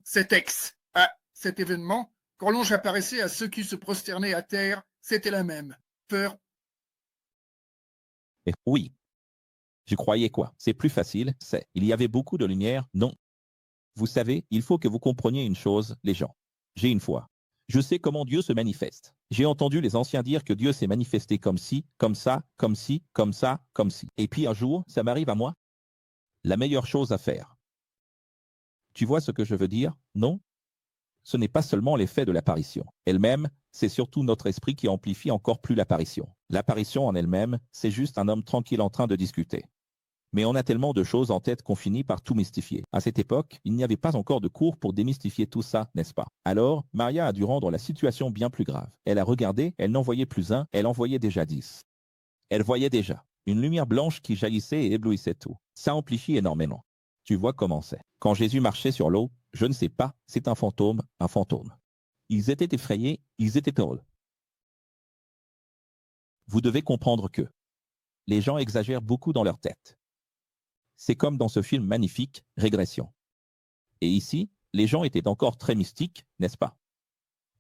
Cet événement, quand l'ange apparaissait à ceux qui se prosternaient à terre, c'était la même. Peur. Et oui. Je croyais quoi? C'est plus facile, c'est. Il y avait beaucoup de lumière, non. Vous savez, il faut que vous compreniez une chose, les gens. J'ai une foi. Je sais comment Dieu se manifeste. J'ai entendu les anciens dire que Dieu s'est manifesté comme ci, comme ça, comme ci, comme ça, comme ci. Et puis un jour, ça m'arrive à moi. La meilleure chose à faire. Tu vois ce que je veux dire? Non? Ce n'est pas seulement l'effet de l'apparition. Elle-même, c'est surtout notre esprit qui amplifie encore plus l'apparition. L'apparition en elle-même, c'est juste un homme tranquille en train de discuter. Mais on a tellement de choses en tête qu'on finit par tout mystifier. À cette époque, il n'y avait pas encore de cours pour démystifier tout ça, n'est-ce pas? Alors, Maria a dû rendre la situation bien plus grave. Elle a regardé, elle n'en voyait plus un, elle en voyait déjà 10. Elle voyait déjà une lumière blanche qui jaillissait et éblouissait tout. Ça amplifie énormément. Tu vois comment c'est. Quand Jésus marchait sur l'eau, je ne sais pas, c'est un fantôme, un fantôme. Ils étaient effrayés, ils étaient heureux. Vous devez comprendre que les gens exagèrent beaucoup dans leur tête. C'est comme dans ce film magnifique, Régression. Et ici, les gens étaient encore très mystiques, n'est-ce pas?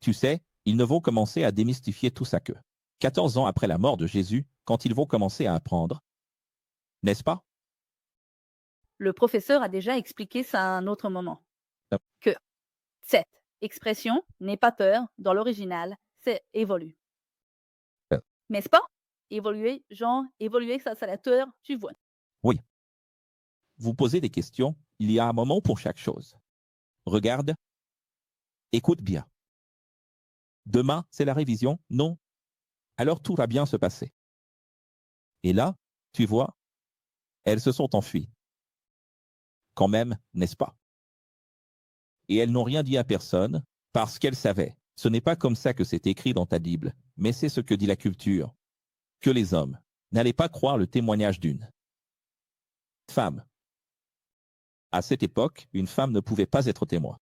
Tu sais, ils ne vont commencer à démystifier tout ça que 14 ans après la mort de Jésus, quand ils vont commencer à apprendre. N'est-ce pas? Le professeur a déjà expliqué ça à un autre moment. Ah. Que cette expression n'est pas peur dans l'original, c'est évolue. Ah. N'est-ce pas? Évoluer, genre, évoluer, ça c'est la peur, tu vois. Oui. Vous posez des questions, il y a un moment pour chaque chose. Regarde, écoute bien. Demain, c'est la révision? Non. Alors tout va bien se passer. Et là, tu vois, elles se sont enfuies. Quand même, n'est-ce pas? Et elles n'ont rien dit à personne, parce qu'elles savaient. Ce n'est pas comme ça que c'est écrit dans ta Bible, mais c'est ce que dit la culture. Que les hommes n'allaient pas croire le témoignage d'une femme. À cette époque, une femme ne pouvait pas être témoin.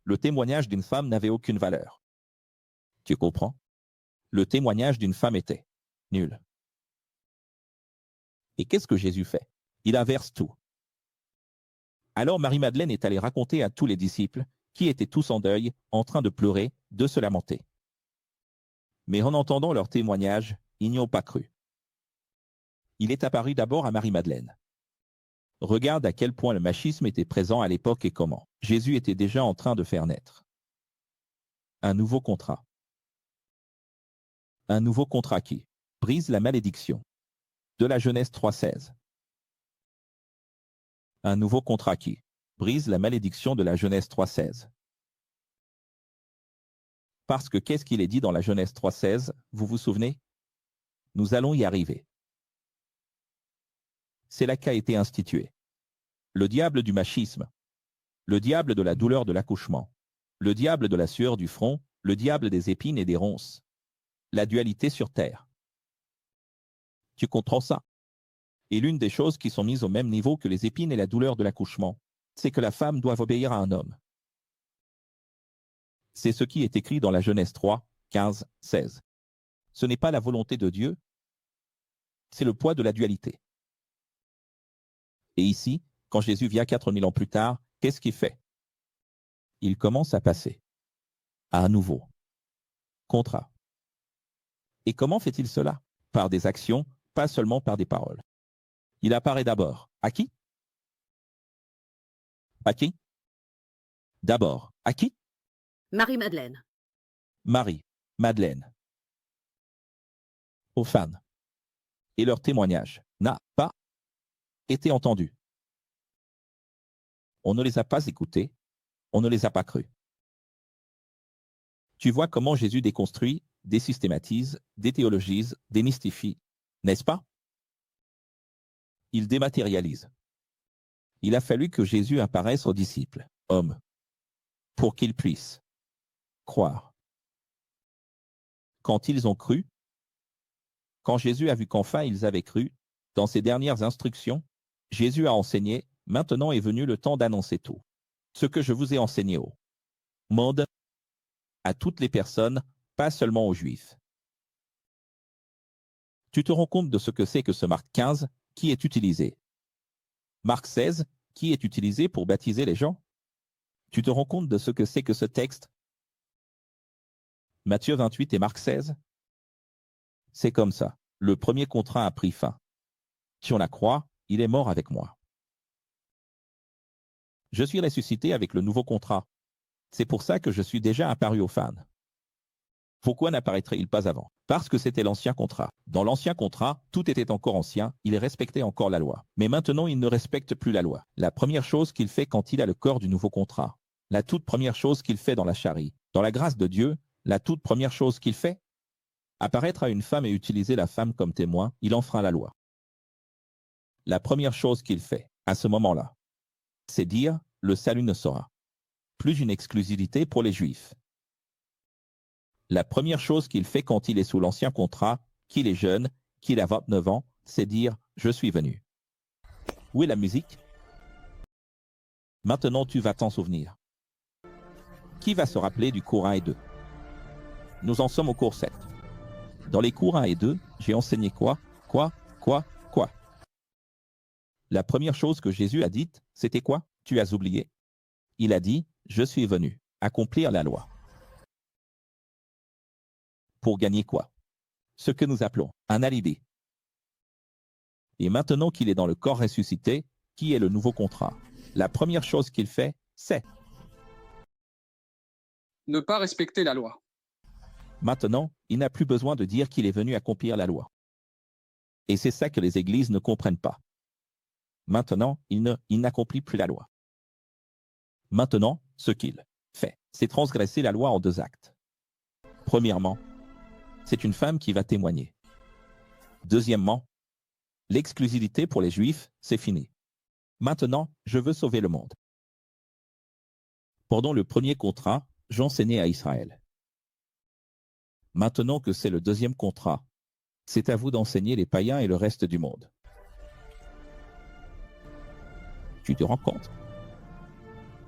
Le témoignage d'une femme n'avait aucune valeur. Tu comprends? Le témoignage d'une femme était nul. Et qu'est-ce que Jésus fait? Il inverse tout. Alors Marie-Madeleine est allée raconter à tous les disciples, qui étaient tous en deuil, en train de pleurer, de se lamenter. Mais en entendant leur témoignage, ils n'y ont pas cru. Il est apparu d'abord à Marie-Madeleine. Regarde à quel point le machisme était présent à l'époque et comment Jésus était déjà en train de faire naître un nouveau contrat. Un nouveau contrat qui brise la malédiction. De la Genèse 3,16. Un nouveau contrat qui brise la malédiction de la Genèse 3,16. Parce que qu'est-ce qu'il est dit dans la Genèse 3,16, vous vous souvenez? Nous allons y arriver. C'est là qu'a été institué le diable du machisme, le diable de la douleur de l'accouchement, le diable de la sueur du front, le diable des épines et des ronces, la dualité sur terre. Tu comprends ça? Et l'une des choses qui sont mises au même niveau que les épines et la douleur de l'accouchement, c'est que la femme doit obéir à un homme. C'est ce qui est écrit dans la Genèse 3, 15, 16. Ce n'est pas la volonté de Dieu, c'est le poids de la dualité. Et ici, quand Jésus vient 4000 ans plus tard, qu'est-ce qu'il fait? Il commence à passer à un nouveau contrat. Et comment fait-il cela? Par des actions, pas seulement par des paroles. Il apparaît d'abord. À qui? À qui? D'abord. À qui? Marie-Madeleine. Marie, Madeleine. Aux fans. Et leur témoignage n'a pas été entendu. On ne les a pas écoutés, on ne les a pas crus. Tu vois comment Jésus déconstruit, désystématise, déthéologise, démystifie, n'est-ce pas? Il dématérialise. Il a fallu que Jésus apparaisse aux disciples, hommes, pour qu'ils puissent croire. Quand ils ont cru, quand Jésus a vu qu'enfin ils avaient cru, dans ses dernières instructions, Jésus a enseigné, maintenant est venu le temps d'annoncer tout. Ce que je vous ai enseigné au monde, à toutes les personnes, pas seulement aux Juifs. Tu te rends compte de ce que c'est que ce Marc 15 qui est utilisé? Marc 16 qui est utilisé pour baptiser les gens? Tu te rends compte de ce que c'est que ce texte? Matthieu 28 et Marc 16? C'est comme ça. Le premier contrat a pris fin. Si on la croit, il est mort avec moi. Je suis ressuscité avec le nouveau contrat. C'est pour ça que je suis déjà apparu aux fans. Pourquoi n'apparaîtrait-il pas avant? Parce que c'était l'ancien contrat. Dans l'ancien contrat, tout était encore ancien, il respectait encore la loi. Mais maintenant, il ne respecte plus la loi. La première chose qu'il fait quand il a le corps du nouveau contrat, la toute première chose qu'il fait dans la charie, dans la grâce de Dieu, la toute première chose qu'il fait, apparaître à une femme et utiliser la femme comme témoin, il enfreint la loi. La première chose qu'il fait, à ce moment-là, c'est dire, le salut ne sera plus une exclusivité pour les Juifs. La première chose qu'il fait quand il est sous l'ancien contrat, qu'il est jeune, qu'il a 29 ans, c'est dire, je suis venu. Où est la musique? Maintenant tu vas t'en souvenir. Qui va se rappeler du cours 1 et 2? Nous en sommes au cours 7. Dans les cours 1 et 2, j'ai enseigné quoi? Quoi? La première chose que Jésus a dite, c'était quoi? Tu as oublié. Il a dit, je suis venu accomplir la loi. Pour gagner quoi? Ce que nous appelons un alibi. Et maintenant qu'il est dans le corps ressuscité, qui est le nouveau contrat? La première chose qu'il fait, c'est ne pas respecter la loi. Maintenant, il n'a plus besoin de dire qu'il est venu accomplir la loi. Et c'est ça que les églises ne comprennent pas. Maintenant, il n'accomplit plus la loi. Maintenant, ce qu'il fait, c'est transgresser la loi en 2 actes. Premièrement, c'est une femme qui va témoigner. Deuxièmement, l'exclusivité pour les Juifs, c'est fini. Maintenant, je veux sauver le monde. Pendant le premier contrat, j'enseignais à Israël. Maintenant que c'est le deuxième contrat, c'est à vous d'enseigner les païens et le reste du monde. Tu te rends compte?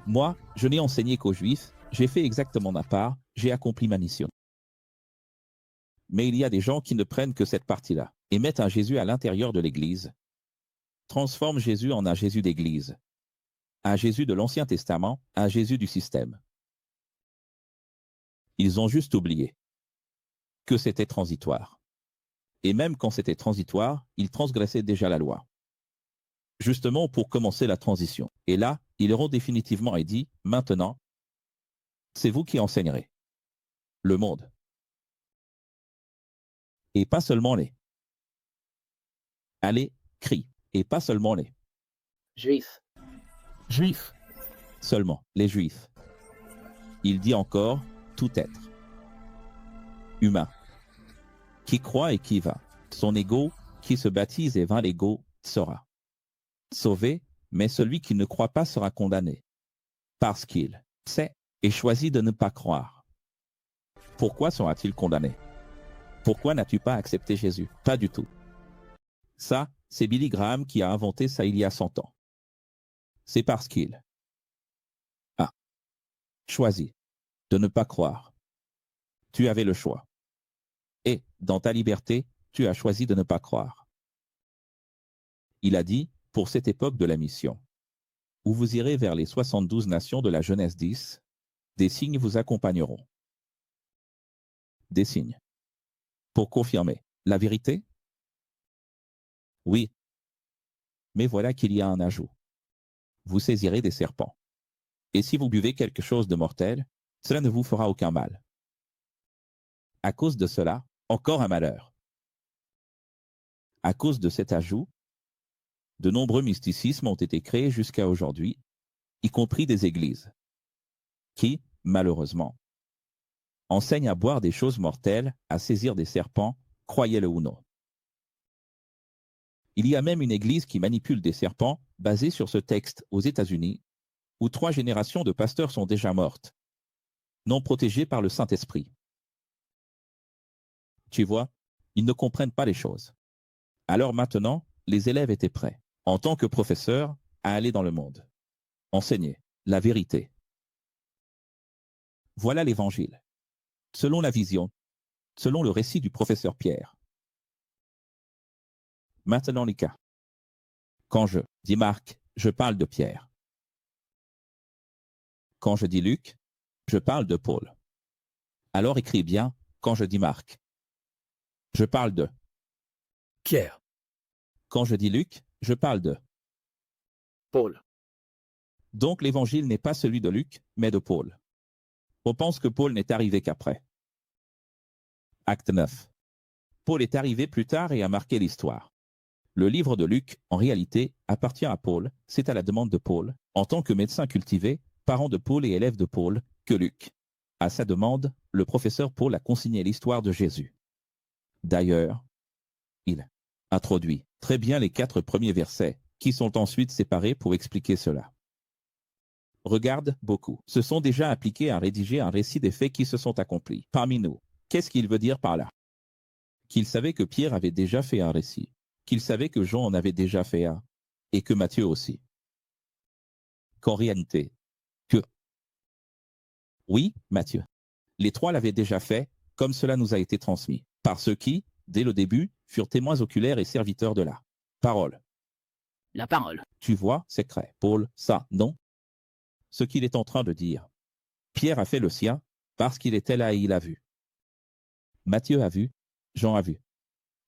Moi, je n'ai enseigné qu'aux Juifs, j'ai fait exactement ma part, j'ai accompli ma mission. Mais il y a des gens qui ne prennent que cette partie-là et mettent un Jésus à l'intérieur de l'Église, transforment Jésus en un Jésus d'Église, un Jésus de l'Ancien Testament, un Jésus du système. Ils ont juste oublié que c'était transitoire. Et même quand c'était transitoire, ils transgressaient déjà la loi. Justement pour commencer la transition. Et là, ils auront définitivement et dit, maintenant, c'est vous qui enseignerez le monde. Et pas seulement les. Allez, crie. Et pas seulement les. Juifs. Juifs. Seulement les Juifs. Il dit encore, tout être. Humain. Qui croit et qui va. Son ego, qui se baptise et vint l'ego, sera sauvé, mais celui qui ne croit pas sera condamné. Parce qu'il sait et choisit de ne pas croire. Pourquoi sera-t-il condamné? Pourquoi n'as-tu pas accepté Jésus? Pas du tout. Ça, c'est Billy Graham qui a inventé ça il y a 100 ans. C'est parce qu'il a choisi de ne pas croire. Tu avais le choix. Et, dans ta liberté, tu as choisi de ne pas croire. Il a dit, pour cette époque de la mission, où vous irez vers les 72 nations de la Genèse 10, des signes vous accompagneront. Des signes. Pour confirmer la vérité? Oui. Mais voilà qu'il y a un ajout. Vous saisirez des serpents. Et si vous buvez quelque chose de mortel, cela ne vous fera aucun mal. À cause de cela, encore un malheur. À cause de cet ajout, de nombreux mysticismes ont été créés jusqu'à aujourd'hui, y compris des églises, qui, malheureusement, enseignent à boire des choses mortelles, à saisir des serpents, croyez-le ou non. Il y a même une église qui manipule des serpents, basée sur ce texte aux États-Unis, où 3 générations de pasteurs sont déjà mortes, non protégés par le Saint-Esprit. Tu vois, ils ne comprennent pas les choses. Alors maintenant, les élèves étaient prêts, en tant que professeurs, à aller dans le monde, enseigner la vérité. Voilà l'évangile, selon la vision, selon le récit du professeur Pierre. Maintenant les cas. Quand je dis Marc, je parle de Pierre. Quand je dis Luc, je parle de Paul. Alors écris bien, quand je dis Marc, je parle de Pierre. Quand je dis Luc, je parle de Paul. Donc l'évangile n'est pas celui de Luc, mais de Paul. On pense que Paul n'est arrivé qu'après. Acte 9. Paul est arrivé plus tard et a marqué l'histoire. Le livre de Luc, en réalité, appartient à Paul, c'est à la demande de Paul, en tant que médecin cultivé, parent de Paul et élève de Paul, que Luc. À sa demande, le professeur Paul a consigné l'histoire de Jésus. D'ailleurs, il introduit très bien les 4 premiers versets, qui sont ensuite séparés pour expliquer cela. Regarde, beaucoup se sont déjà appliqués à rédiger un récit des faits qui se sont accomplis. Parmi nous, qu'est-ce qu'il veut dire par là? Qu'il savait que Pierre avait déjà fait un récit, qu'il savait que Jean en avait déjà fait un, et que Matthieu aussi. Qu'en réalité, que oui, Matthieu, les 3 l'avaient déjà fait, comme cela nous a été transmis, par ceux qui, dès le début, furent témoins oculaires et serviteurs de la parole. La parole. Tu vois, secret, Paul, ça, non? Ce qu'il est en train de dire. Pierre a fait le sien, parce qu'il était là et il a vu. Matthieu a vu, Jean a vu.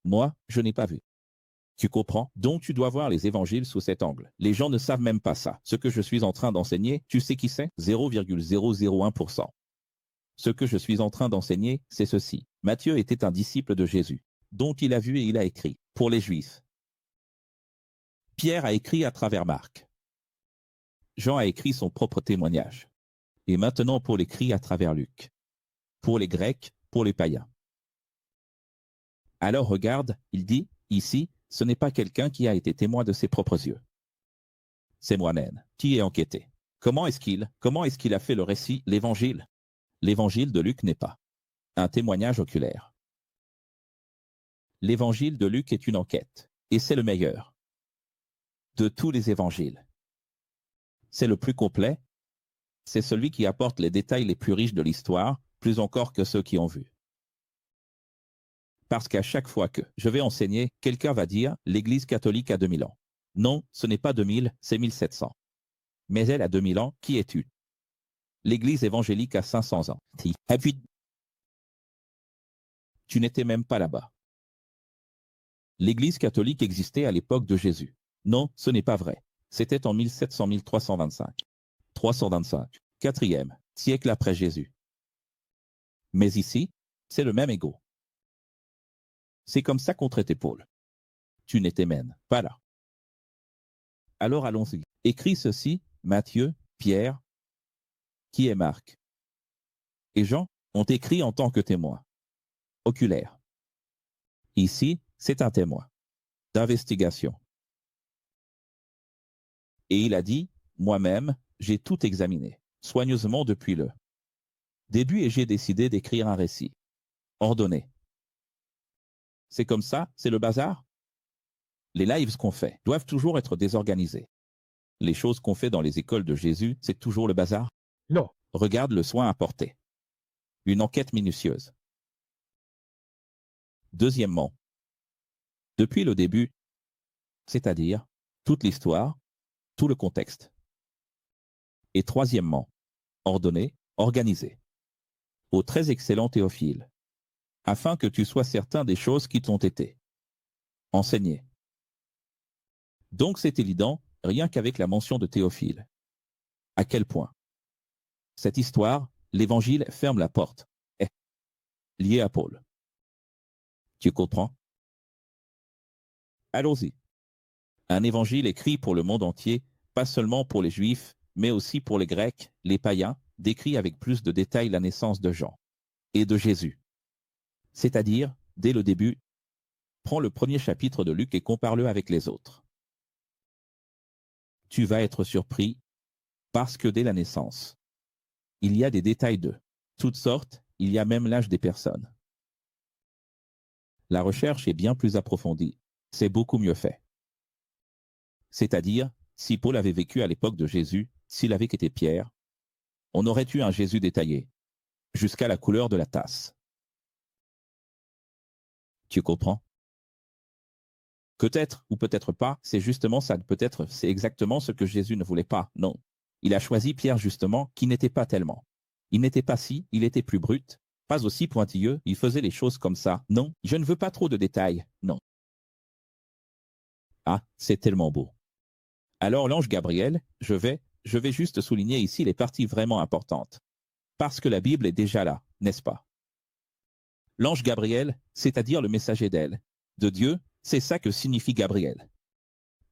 Moi, je n'ai pas vu. Tu comprends? Donc tu dois voir les évangiles sous cet angle. Les gens ne savent même pas ça. Ce que je suis en train d'enseigner, tu sais qui c'est? 0,001%. Ce que je suis en train d'enseigner, c'est ceci. Matthieu était un disciple de Jésus. Donc il a vu et il a écrit, pour les Juifs. Pierre a écrit à travers Marc. Jean a écrit son propre témoignage. Et maintenant Paul écrit à travers Luc. Pour les Grecs, pour les païens. Alors regarde, il dit, ici, ce n'est pas quelqu'un qui a été témoin de ses propres yeux. C'est moi-même qui ai enquêté. Comment est-ce qu'il a fait le récit, l'évangile? L'évangile de Luc n'est pas un témoignage oculaire. L'évangile de Luc est une enquête, et c'est le meilleur de tous les évangiles. C'est le plus complet, c'est celui qui apporte les détails les plus riches de l'histoire, plus encore que ceux qui ont vu. Parce qu'à chaque fois que je vais enseigner, quelqu'un va dire « l'Église catholique a 2000 ans ». Non, ce n'est pas 2000, c'est 1700. Mais elle a 2000 ans, qui es-tu? L'Église évangélique a 500 ans. Et puis, tu n'étais même pas là-bas. L'Église catholique existait à l'époque de Jésus. Non, ce n'est pas vrai. C'était en 1700-1325. 325, 4e siècle après Jésus. Mais ici, c'est le même égo. C'est comme ça qu'on traitait Paul. Tu n'étais même pas là. Alors allons-y. Écris ceci, Matthieu, Pierre, qui est Marc et Jean ont écrit en tant que témoins oculaires. Ici, c'est un témoin d'investigation. Et il a dit, moi-même, j'ai tout examiné, soigneusement depuis le début et j'ai décidé d'écrire un récit. Ordonné. C'est comme ça, c'est le bazar? Les lives qu'on fait doivent toujours être désorganisés. Les choses qu'on fait dans les écoles de Jésus, c'est toujours le bazar? Non. Regarde le soin apporté. Une enquête minutieuse. Deuxièmement, depuis le début, c'est-à-dire toute l'histoire, tout le contexte. Et troisièmement, ordonné, organisé. Au très excellent Théophile, afin que tu sois certain des choses qui t'ont été enseignées. Donc c'est évident, rien qu'avec la mention de Théophile. À quel point cette histoire, l'évangile ferme la porte, est liée à Paul. Tu comprends? Allons-y. Un évangile écrit pour le monde entier, pas seulement pour les Juifs, mais aussi pour les Grecs, les païens, décrit avec plus de détails la naissance de Jean et de Jésus. C'est-à-dire, dès le début, prends le premier chapitre de Luc et compare-le avec les autres. Tu vas être surpris, parce que dès la naissance, il y a des détails de toutes sortes, il y a même l'âge des personnes. La recherche est bien plus approfondie, c'est beaucoup mieux fait. C'est-à-dire, si Paul avait vécu à l'époque de Jésus, s'il avait été Pierre, on aurait eu un Jésus détaillé, jusqu'à la couleur de la tasse. Tu comprends? Peut-être ou peut-être pas, c'est justement ça, peut-être c'est exactement ce que Jésus ne voulait pas, non. Il a choisi Pierre justement, qui n'était pas tellement. Il n'était pas si, il était plus brut, pas aussi pointilleux, il faisait les choses comme ça, non, je ne veux pas trop de détails, non. Ah, c'est tellement beau. Alors l'ange Gabriel, je vais juste souligner ici les parties vraiment importantes. Parce que la Bible est déjà là, n'est-ce pas? L'ange Gabriel, c'est-à-dire le messager d'elle, de Dieu, c'est ça que signifie Gabriel.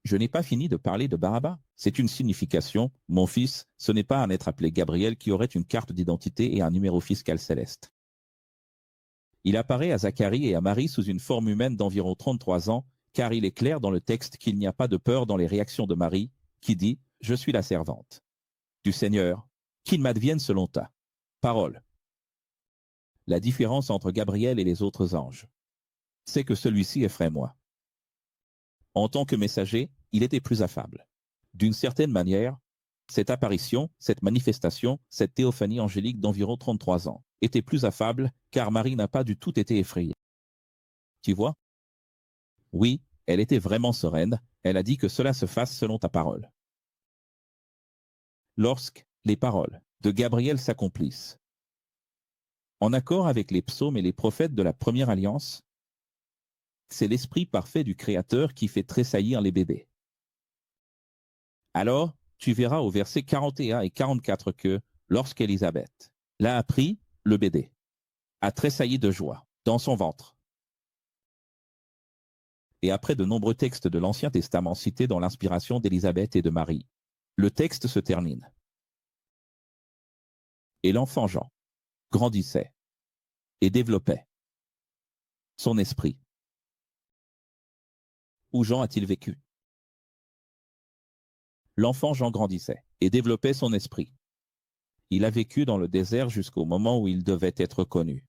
Je n'ai pas fini de parler de Baraba. C'est une signification, mon fils, ce n'est pas un être appelé Gabriel qui aurait une carte d'identité et un numéro fiscal céleste. Il apparaît à Zacharie et à Marie sous une forme humaine d'environ 33 ans, car il est clair dans le texte qu'il n'y a pas de peur dans les réactions de Marie, qui dit « Je suis la servante du Seigneur, qu'il m'advienne selon ta parole ». La différence entre Gabriel et les autres anges, c'est que celui-ci effraie moins. En tant que messager, il était plus affable. D'une certaine manière, cette apparition, cette manifestation, cette théophanie angélique d'environ 33 ans, était plus affable, car Marie n'a pas du tout été effrayée. Tu vois? Oui, elle était vraiment sereine, elle a dit que cela se fasse selon ta parole. Lorsque les paroles de Gabriel s'accomplissent, en accord avec les psaumes et les prophètes de la première alliance, c'est l'esprit parfait du Créateur qui fait tressaillir les bébés. Alors, tu verras au verset 41 et 44 que, lorsqu'Élisabeth l'a appris, le bébé a tressailli de joie dans son ventre. Et après de nombreux textes de l'Ancien Testament cités dans l'inspiration d'Élisabeth et de Marie, le texte se termine. Et l'enfant Jean grandissait et développait son esprit. Où Jean a-t-il vécu? L'enfant Jean grandissait et développait son esprit. Il a vécu dans le désert jusqu'au moment où il devait être connu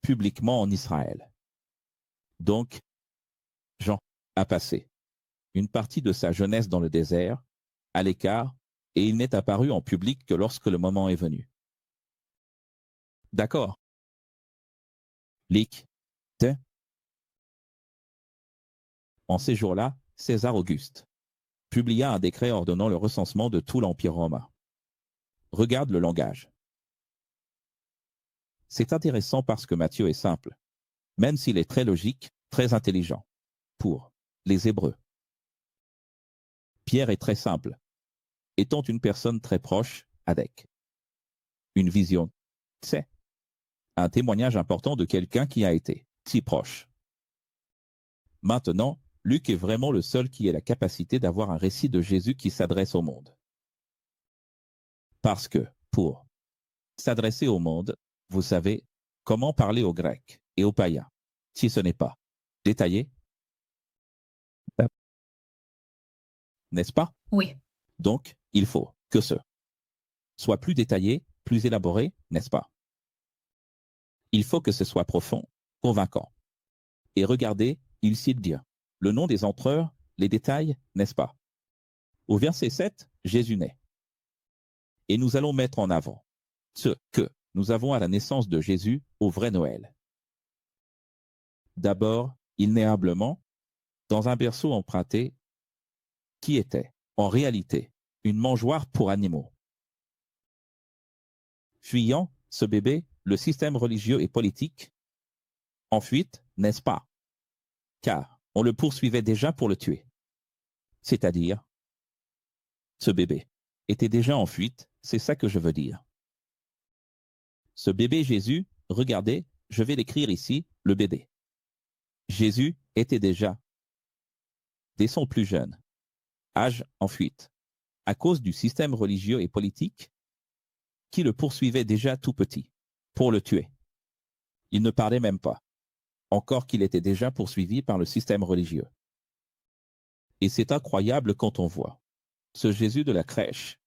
publiquement en Israël. Donc, Jean a passé une partie de sa jeunesse dans le désert, à l'écart, et il n'est apparu en public que lorsque le moment est venu. D'accord. Lic. T. En ces jours-là, César Auguste publia un décret ordonnant le recensement de tout l'Empire romain. Regarde le langage. C'est intéressant parce que Matthieu est simple, même s'il est très logique, très intelligent. Pour les Hébreux. Pierre est très simple, étant une personne très proche, avec une vision. C'est un témoignage important de quelqu'un qui a été si proche. Maintenant, Luc est vraiment le seul qui ait la capacité d'avoir un récit de Jésus qui s'adresse au monde. Parce que, pour s'adresser au monde, vous savez comment parler aux Grecs et aux païens, si ce n'est pas détaillé, n'est-ce pas? Oui. Donc, il faut que ce soit plus détaillé, plus élaboré, n'est-ce pas? Il faut que ce soit profond, convaincant. Et regardez, il cite Dieu. Le nom des empereurs, les détails, n'est-ce pas? Au verset 7, Jésus naît. Et nous allons mettre en avant ce que nous avons à la naissance de Jésus au vrai Noël. D'abord, il naît humblement, dans un berceau emprunté, qui était, en réalité, une mangeoire pour animaux. Fuyant, ce bébé, le système religieux et politique, en fuite, n'est-ce pas? Car on le poursuivait déjà pour le tuer. C'est-à-dire, ce bébé était déjà en fuite, c'est ça que je veux dire. Ce bébé Jésus, regardez, je vais l'écrire ici, le bébé. Jésus était déjà, dès son plus jeune âge, en fuite, à cause du système religieux et politique qui le poursuivait déjà tout petit, pour le tuer. Il ne parlait même pas, encore qu'il était déjà poursuivi par le système religieux. Et c'est incroyable quand on voit ce Jésus de la crèche,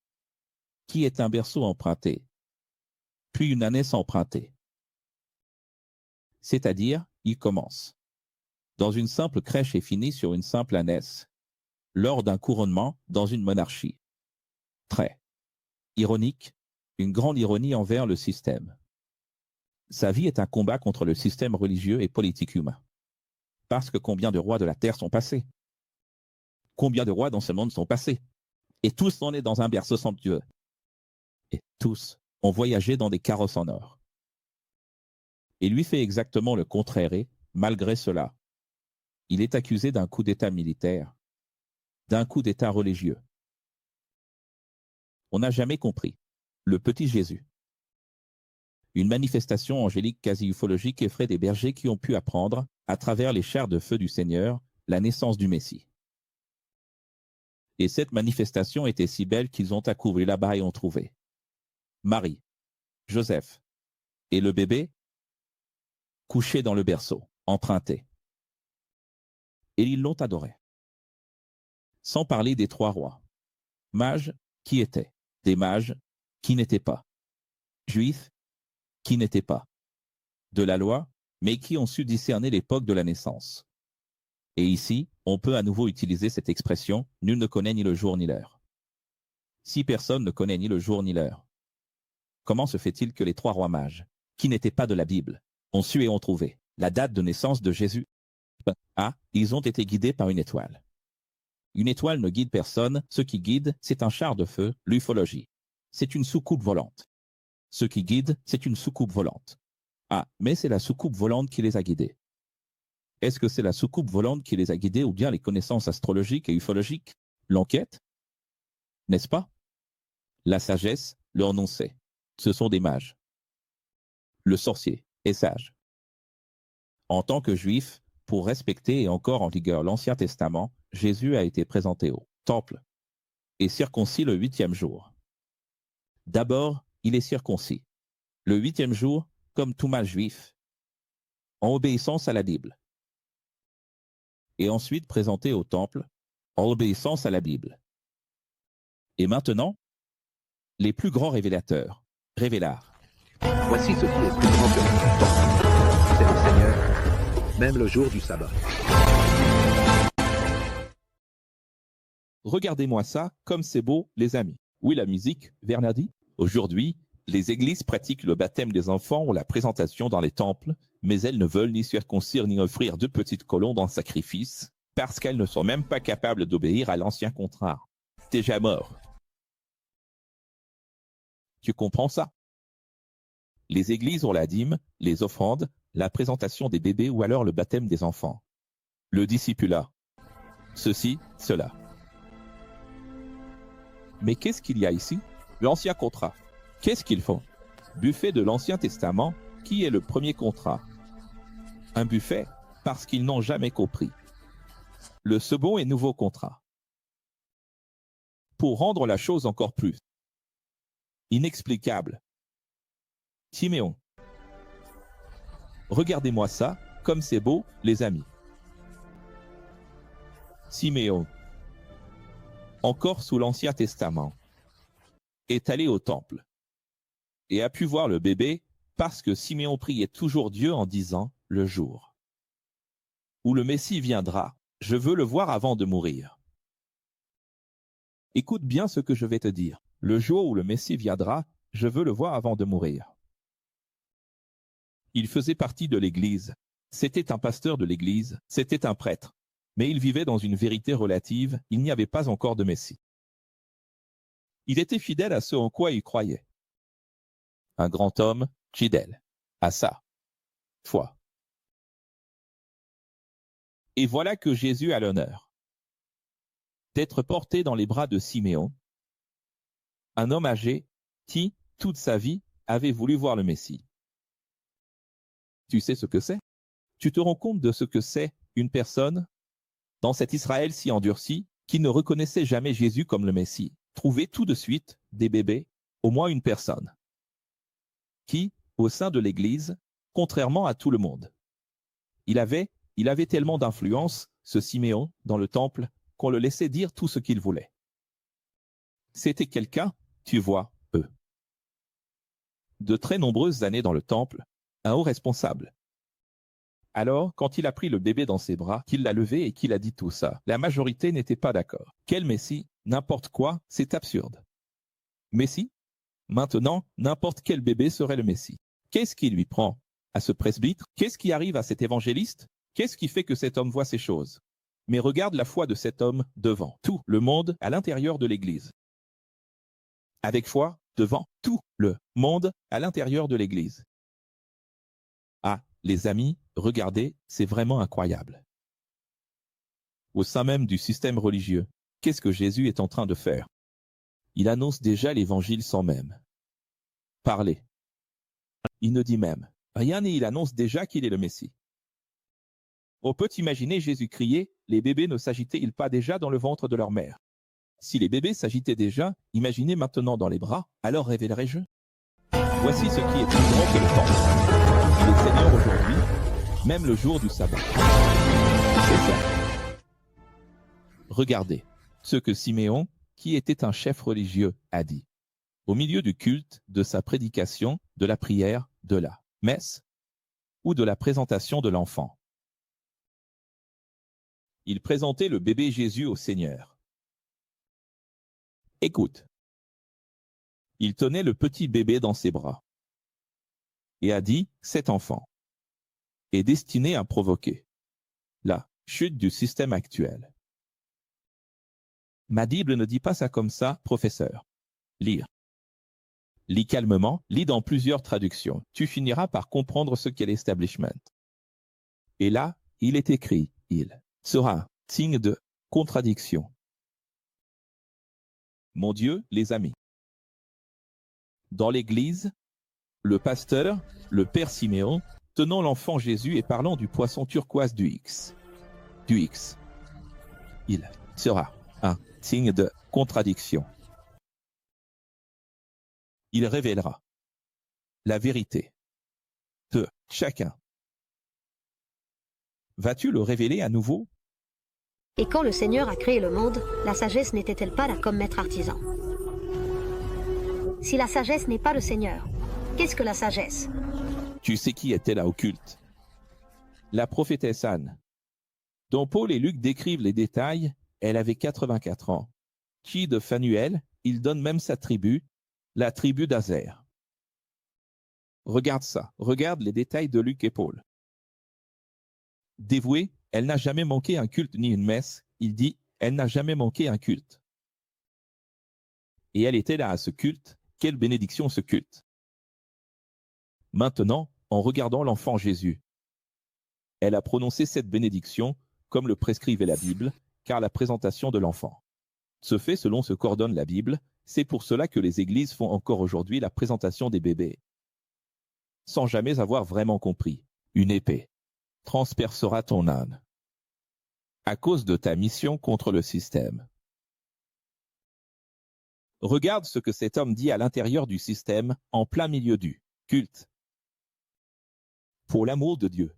qui est un berceau emprunté, puis une ânesse empruntée. C'est-à-dire, il commence dans une simple crèche et finit sur une simple ânesse, lors d'un couronnement dans une monarchie. Très ironique, une grande ironie envers le système. Sa vie est un combat contre le système religieux et politique humain. Parce que combien de rois de la terre sont passés? Combien de rois dans ce monde sont passés? Et tous sont nés dans un berceau somptueux. Et tous ont voyagé dans des carrosses en or. Et lui fait exactement le contraire et, malgré cela, il est accusé d'un coup d'État militaire, d'un coup d'État religieux. On n'a jamais compris. Le petit Jésus. Une manifestation angélique quasi ufologique effraie des bergers qui ont pu apprendre, à travers les chars de feu du Seigneur, la naissance du Messie. Et cette manifestation était si belle qu'ils ont accouru là-bas et ont trouvé Marie, Joseph et le bébé couché dans le berceau, emprunté. Et ils l'ont adoré. Sans parler des 3 rois. Mages qui étaient, des mages qui n'étaient pas, juifs qui n'étaient pas, de la loi, mais qui ont su discerner l'époque de la naissance. Et ici, on peut à nouveau utiliser cette expression « nul ne connaît ni le jour ni l'heure ». Si personne ne connaît ni le jour ni l'heure, comment se fait-il que les 3 rois mages, qui n'étaient pas de la Bible, ont su et ont trouvé la date de naissance de Jésus? Ah, ils ont été guidés par une étoile. Une étoile ne guide personne, ce qui guide, c'est un char de feu, l'ufologie. C'est une soucoupe volante. Ce qui guide, c'est une soucoupe volante. Ah, mais c'est la soucoupe volante qui les a guidés. Est-ce que c'est la soucoupe volante qui les a guidés ou bien les connaissances astrologiques et ufologiques? L'enquête? N'est-ce pas? La sagesse, leur nom c'est. Ce sont des mages. Le sorcier est sage. En tant que juif, pour respecter et encore en vigueur l'Ancien Testament, Jésus a été présenté au temple et circoncis le 8e jour. D'abord, il est circoncis, le 8e jour, comme tout mâle juif, en obéissance à la Bible. Et ensuite présenté au temple, en obéissance à la Bible. Et maintenant, les plus grands révélateurs, révélars. Voici ce qui est plus grand que le temps. C'est le Seigneur, même le jour du sabbat. Regardez-moi ça, comme c'est beau, les amis. Oui, la musique, Bernardi. Aujourd'hui, les églises pratiquent le baptême des enfants ou la présentation dans les temples, mais elles ne veulent ni circoncire ni offrir de petites colons dans le sacrifice, parce qu'elles ne sont même pas capables d'obéir à l'ancien contrat. Déjà mort. Tu comprends ça? Les églises ont la dîme, les offrandes, la présentation des bébés ou alors le baptême des enfants. Le discipulat. Ceci, cela. Mais qu'est-ce qu'il y a ici? L'ancien contrat. Qu'est-ce qu'ils font? Buffet de l'Ancien Testament, qui est le premier contrat? Un buffet parce qu'ils n'ont jamais compris. Le second et nouveau contrat. Pour rendre la chose encore plus inexplicable. Siméon. Regardez-moi ça, comme c'est beau, les amis. Siméon, encore sous l'Ancien Testament, est allé au temple et a pu voir le bébé parce que Siméon priait toujours Dieu en disant « le jour où le Messie viendra, je veux le voir avant de mourir. » Écoute bien ce que je vais te dire. Le jour où le Messie viendra, je veux le voir avant de mourir. Il faisait partie de l'Église. C'était un pasteur de l'Église, c'était un prêtre. Mais il vivait dans une vérité relative, il n'y avait pas encore de Messie. Il était fidèle à ce en quoi il croyait. Un grand homme, fidèle à sa foi. Et voilà que Jésus a l'honneur d'être porté dans les bras de Siméon, un homme âgé qui, toute sa vie, avait voulu voir le Messie. Tu sais ce que c'est? Tu te rends compte de ce que c'est une personne dans cet Israël si endurci, qui ne reconnaissait jamais Jésus comme le Messie, trouver tout de suite des bébés, au moins une personne, qui, au sein de l'Église, contrairement à tout le monde, il avait tellement d'influence, ce Siméon, dans le temple, qu'on le laissait dire tout ce qu'il voulait. C'était quelqu'un, tu vois, de très nombreuses années dans le temple, un haut responsable. Alors, quand il a pris le bébé dans ses bras, qu'il l'a levé et qu'il a dit tout ça, la majorité n'était pas d'accord. Quel Messie? N'importe quoi, c'est absurde. Messie? Maintenant, n'importe quel bébé serait le Messie. Qu'est-ce qui lui prend à ce presbytre? Qu'est-ce qui arrive à cet évangéliste? Qu'est-ce qui fait que cet homme voit ces choses? Mais regarde la foi de cet homme devant tout le monde à l'intérieur de l'Église. Avec foi, devant tout le monde à l'intérieur de l'Église. Ah, les amis, regardez, c'est vraiment incroyable. Au sein même du système religieux, qu'est-ce que Jésus est en train de faire? Il annonce déjà l'Évangile sans même parler. Il ne dit même rien et il annonce déjà qu'il est le Messie. On peut imaginer Jésus crier, les bébés ne s'agitaient-ils pas déjà dans le ventre de leur mère? Si les bébés s'agitaient déjà, imaginez maintenant dans les bras, alors révélerai-je? Voici ce qui est plus grand que le temps. Il est Seigneur aujourd'hui, même le jour du sabbat. C'est ça. Regardez ce que Siméon, qui était un chef religieux, a dit. Au milieu du culte, de sa prédication, de la prière, de la messe ou de la présentation de l'enfant. Il présentait le bébé Jésus au Seigneur. Écoute. Il tenait le petit bébé dans ses bras et a dit, cet enfant est destiné à provoquer la chute du système actuel. Ma Bible ne dit pas ça comme ça, professeur. Lire. Lis calmement, lis dans plusieurs traductions. Tu finiras par comprendre ce qu'est l'establishment. Et là, il est écrit, il sera un signe de contradiction. Mon Dieu, les amis. Dans l'église, le pasteur, le père Siméon, tenant l'enfant Jésus et parlant du poisson turquoise du X. Il sera un signe de contradiction. Il révélera la vérité de chacun. Vas-tu le révéler à nouveau? Et quand le Seigneur a créé le monde, la sagesse n'était-elle pas là comme maître artisan? Si la sagesse n'est pas le Seigneur, qu'est-ce que la sagesse? Tu sais qui était là au culte? La prophétesse Anne, dont Paul et Luc décrivent les détails. Elle avait 84 ans. Fille de Phanuel, il donne même sa tribu, la tribu d'Azer. Regarde ça, regarde les détails de Luc et Paul. Dévouée, elle n'a jamais manqué un culte ni une messe. Il dit, elle n'a jamais manqué un culte. Et elle était là à ce culte. Quelle bénédiction ce culte. Maintenant, en regardant l'enfant Jésus, elle a prononcé cette bénédiction comme le prescrivait la Bible, car la présentation de l'enfant se fait selon ce qu'ordonne la Bible. C'est pour cela que les églises font encore aujourd'hui la présentation des bébés, sans jamais avoir vraiment compris. Une épée transpercera ton âne à cause de ta mission contre le système. Regarde ce que cet homme dit à l'intérieur du système, en plein milieu du culte. Pour l'amour de Dieu.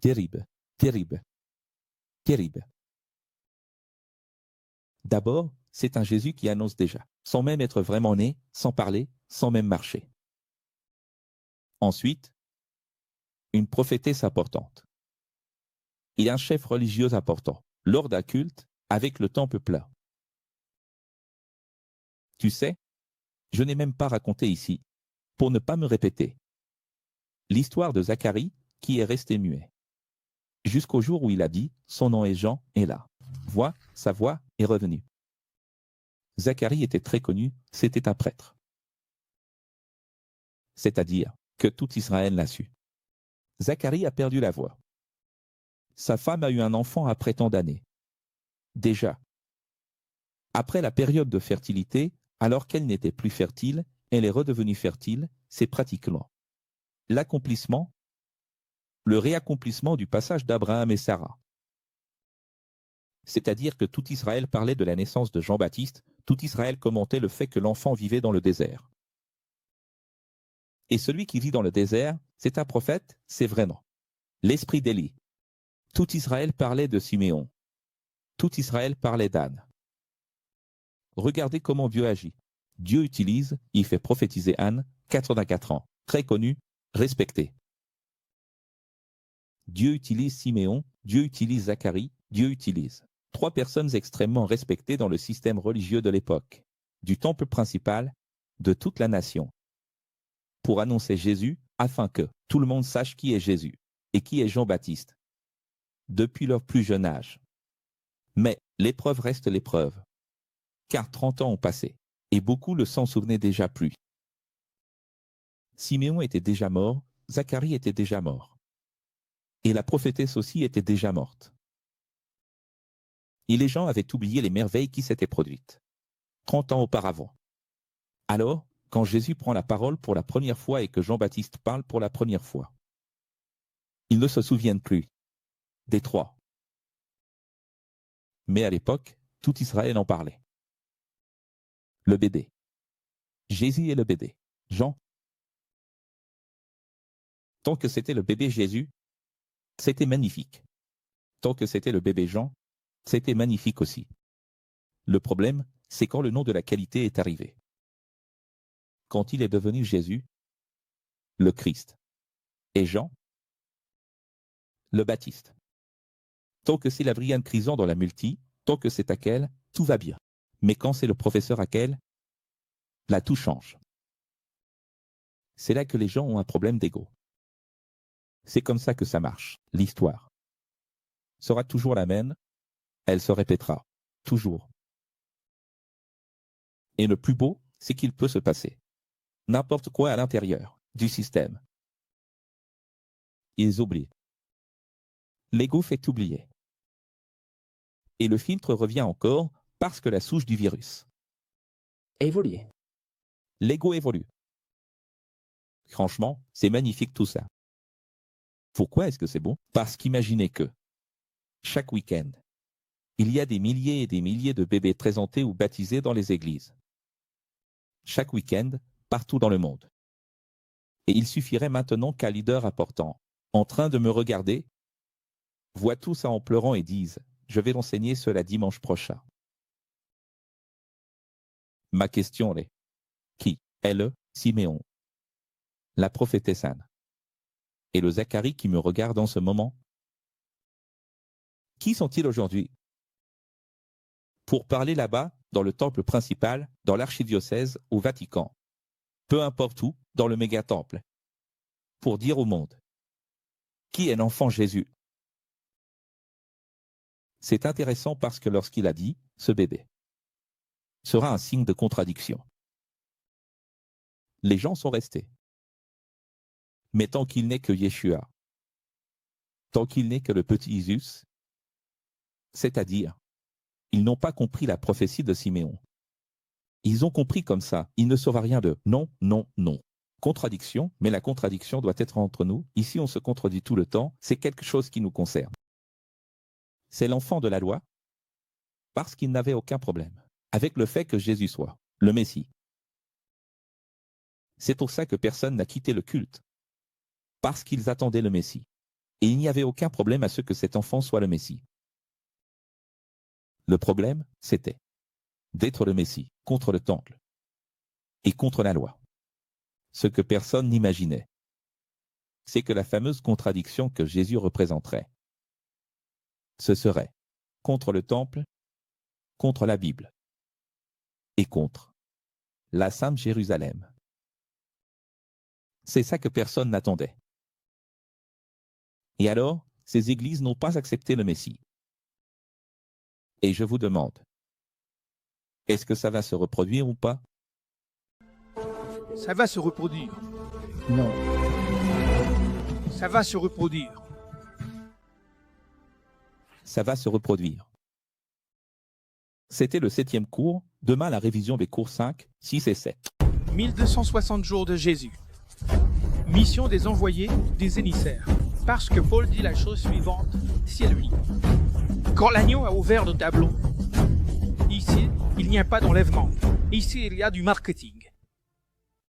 Terrible, terrible, terrible. D'abord, c'est un Jésus qui annonce déjà, sans même être vraiment né, sans parler, sans même marcher. Ensuite, une prophétesse importante. Il y a un chef religieux important, lors d'un culte, avec le temple plein. Tu sais, je n'ai même pas raconté ici, pour ne pas me répéter, l'histoire de Zacharie qui est resté muet. Jusqu'au jour où il a dit, son nom est Jean, et là, sa voix est revenue. Zacharie était très connu, c'était un prêtre. C'est-à-dire que tout Israël l'a su. Zacharie a perdu la voix. Sa femme a eu un enfant après tant d'années. Déjà. Après la période de fertilité, alors qu'elle n'était plus fertile, elle est redevenue fertile, c'est pratiquement l'accomplissement, le réaccomplissement du passage d'Abraham et Sarah. C'est-à-dire que tout Israël parlait de la naissance de Jean-Baptiste, tout Israël commentait le fait que l'enfant vivait dans le désert. Et celui qui vit dans le désert, c'est un prophète, c'est vrai non. L'esprit d'Élie. Tout Israël parlait de Siméon. Tout Israël parlait d'Anne. Regardez comment Dieu agit. Dieu utilise, il fait prophétiser Anne, 84 ans, très connue, respectée. Dieu utilise Siméon, Dieu utilise Zacharie, Dieu utilise 3 personnes extrêmement respectées dans le système religieux de l'époque, du temple principal, de toute la nation, pour annoncer Jésus, afin que tout le monde sache qui est Jésus et qui est Jean-Baptiste, depuis leur plus jeune âge. Mais l'épreuve reste l'épreuve, car 30 ans ont passé, et beaucoup ne s'en souvenaient déjà plus. Siméon était déjà mort, Zacharie était déjà mort. Et la prophétesse aussi était déjà morte. Et les gens avaient oublié les merveilles qui s'étaient produites 30 ans auparavant. Alors, quand Jésus prend la parole pour la première fois et que Jean-Baptiste parle pour la première fois, ils ne se souviennent plus des 3. Mais à l'époque, tout Israël en parlait. Le bébé. Jésus et le bébé. Jean. Tant que c'était le bébé Jésus, c'était magnifique. Tant que c'était le bébé Jean, c'était magnifique aussi. Le problème, c'est quand le nom de la qualité est arrivé. Quand il est devenu Jésus, le Christ, et Jean, le Baptiste. Tant que c'est la brillante Crison dans la multi, tant que c'est Akel, tout va bien. Mais quand c'est le professeur Akel, là tout change. C'est là que les gens ont un problème d'ego. C'est comme ça que ça marche, l'histoire sera toujours la même, elle se répétera, toujours. Et le plus beau, c'est qu'il peut se passer n'importe quoi à l'intérieur du système. Ils oublient. L'ego fait oublier. Et le filtre revient encore parce que la souche du virus évolue. L'ego évolue. Franchement, c'est magnifique tout ça. Pourquoi est-ce que c'est bon? Parce qu'imaginez que chaque week-end, il y a des milliers et des milliers de bébés présentés ou baptisés dans les églises. Chaque week-end, partout dans le monde. Et il suffirait maintenant qu'un leader important, en train de me regarder, voit tout ça en pleurant et dise « Je vais l'enseigner cela dimanche prochain ». Ma question est, qui est le Siméon, la prophétesse Anne, et le Zacharie qui me regarde en ce moment? Qui sont-ils aujourd'hui? Pour parler là-bas, dans le temple principal, dans l'archidiocèse, au Vatican, peu importe où, dans le méga-temple, pour dire au monde, qui est l'enfant Jésus? C'est intéressant parce que lorsqu'il a dit, ce bébé sera un signe de contradiction, les gens sont restés. Mais tant qu'il n'est que Yeshua, tant qu'il n'est que le petit Isus, c'est-à-dire, ils n'ont pas compris la prophétie de Siméon. Ils ont compris comme ça, il ne saura rien de non, non, non. Contradiction, mais la contradiction doit être entre nous. Ici, on se contredit tout le temps, c'est quelque chose qui nous concerne. C'est l'enfant de la loi, parce qu'il n'avait aucun problème avec le fait que Jésus soit le Messie. C'est pour ça que personne n'a quitté le culte, parce qu'ils attendaient le Messie. Et il n'y avait aucun problème à ce que cet enfant soit le Messie. Le problème, c'était d'être le Messie contre le temple et contre la loi. Ce que personne n'imaginait, c'est que la fameuse contradiction que Jésus représenterait, ce serait contre le temple, contre la Bible et contre la Sainte Jérusalem. C'est ça que personne n'attendait. Et alors, ces églises n'ont pas accepté le Messie. Et je vous demande, est-ce que ça va se reproduire ou pas? Ça va se reproduire. Non. Ça va se reproduire. Ça va se reproduire. C'était le 7e cours, demain la révision des cours 5, 6 et 7. 1260 jours de Jésus. Mission des envoyés, des émissaires. Parce que Paul dit la chose suivante, c'est lui. Quand l'agneau a ouvert le tableau, ici, il n'y a pas d'enlèvement. Ici, il y a du marketing.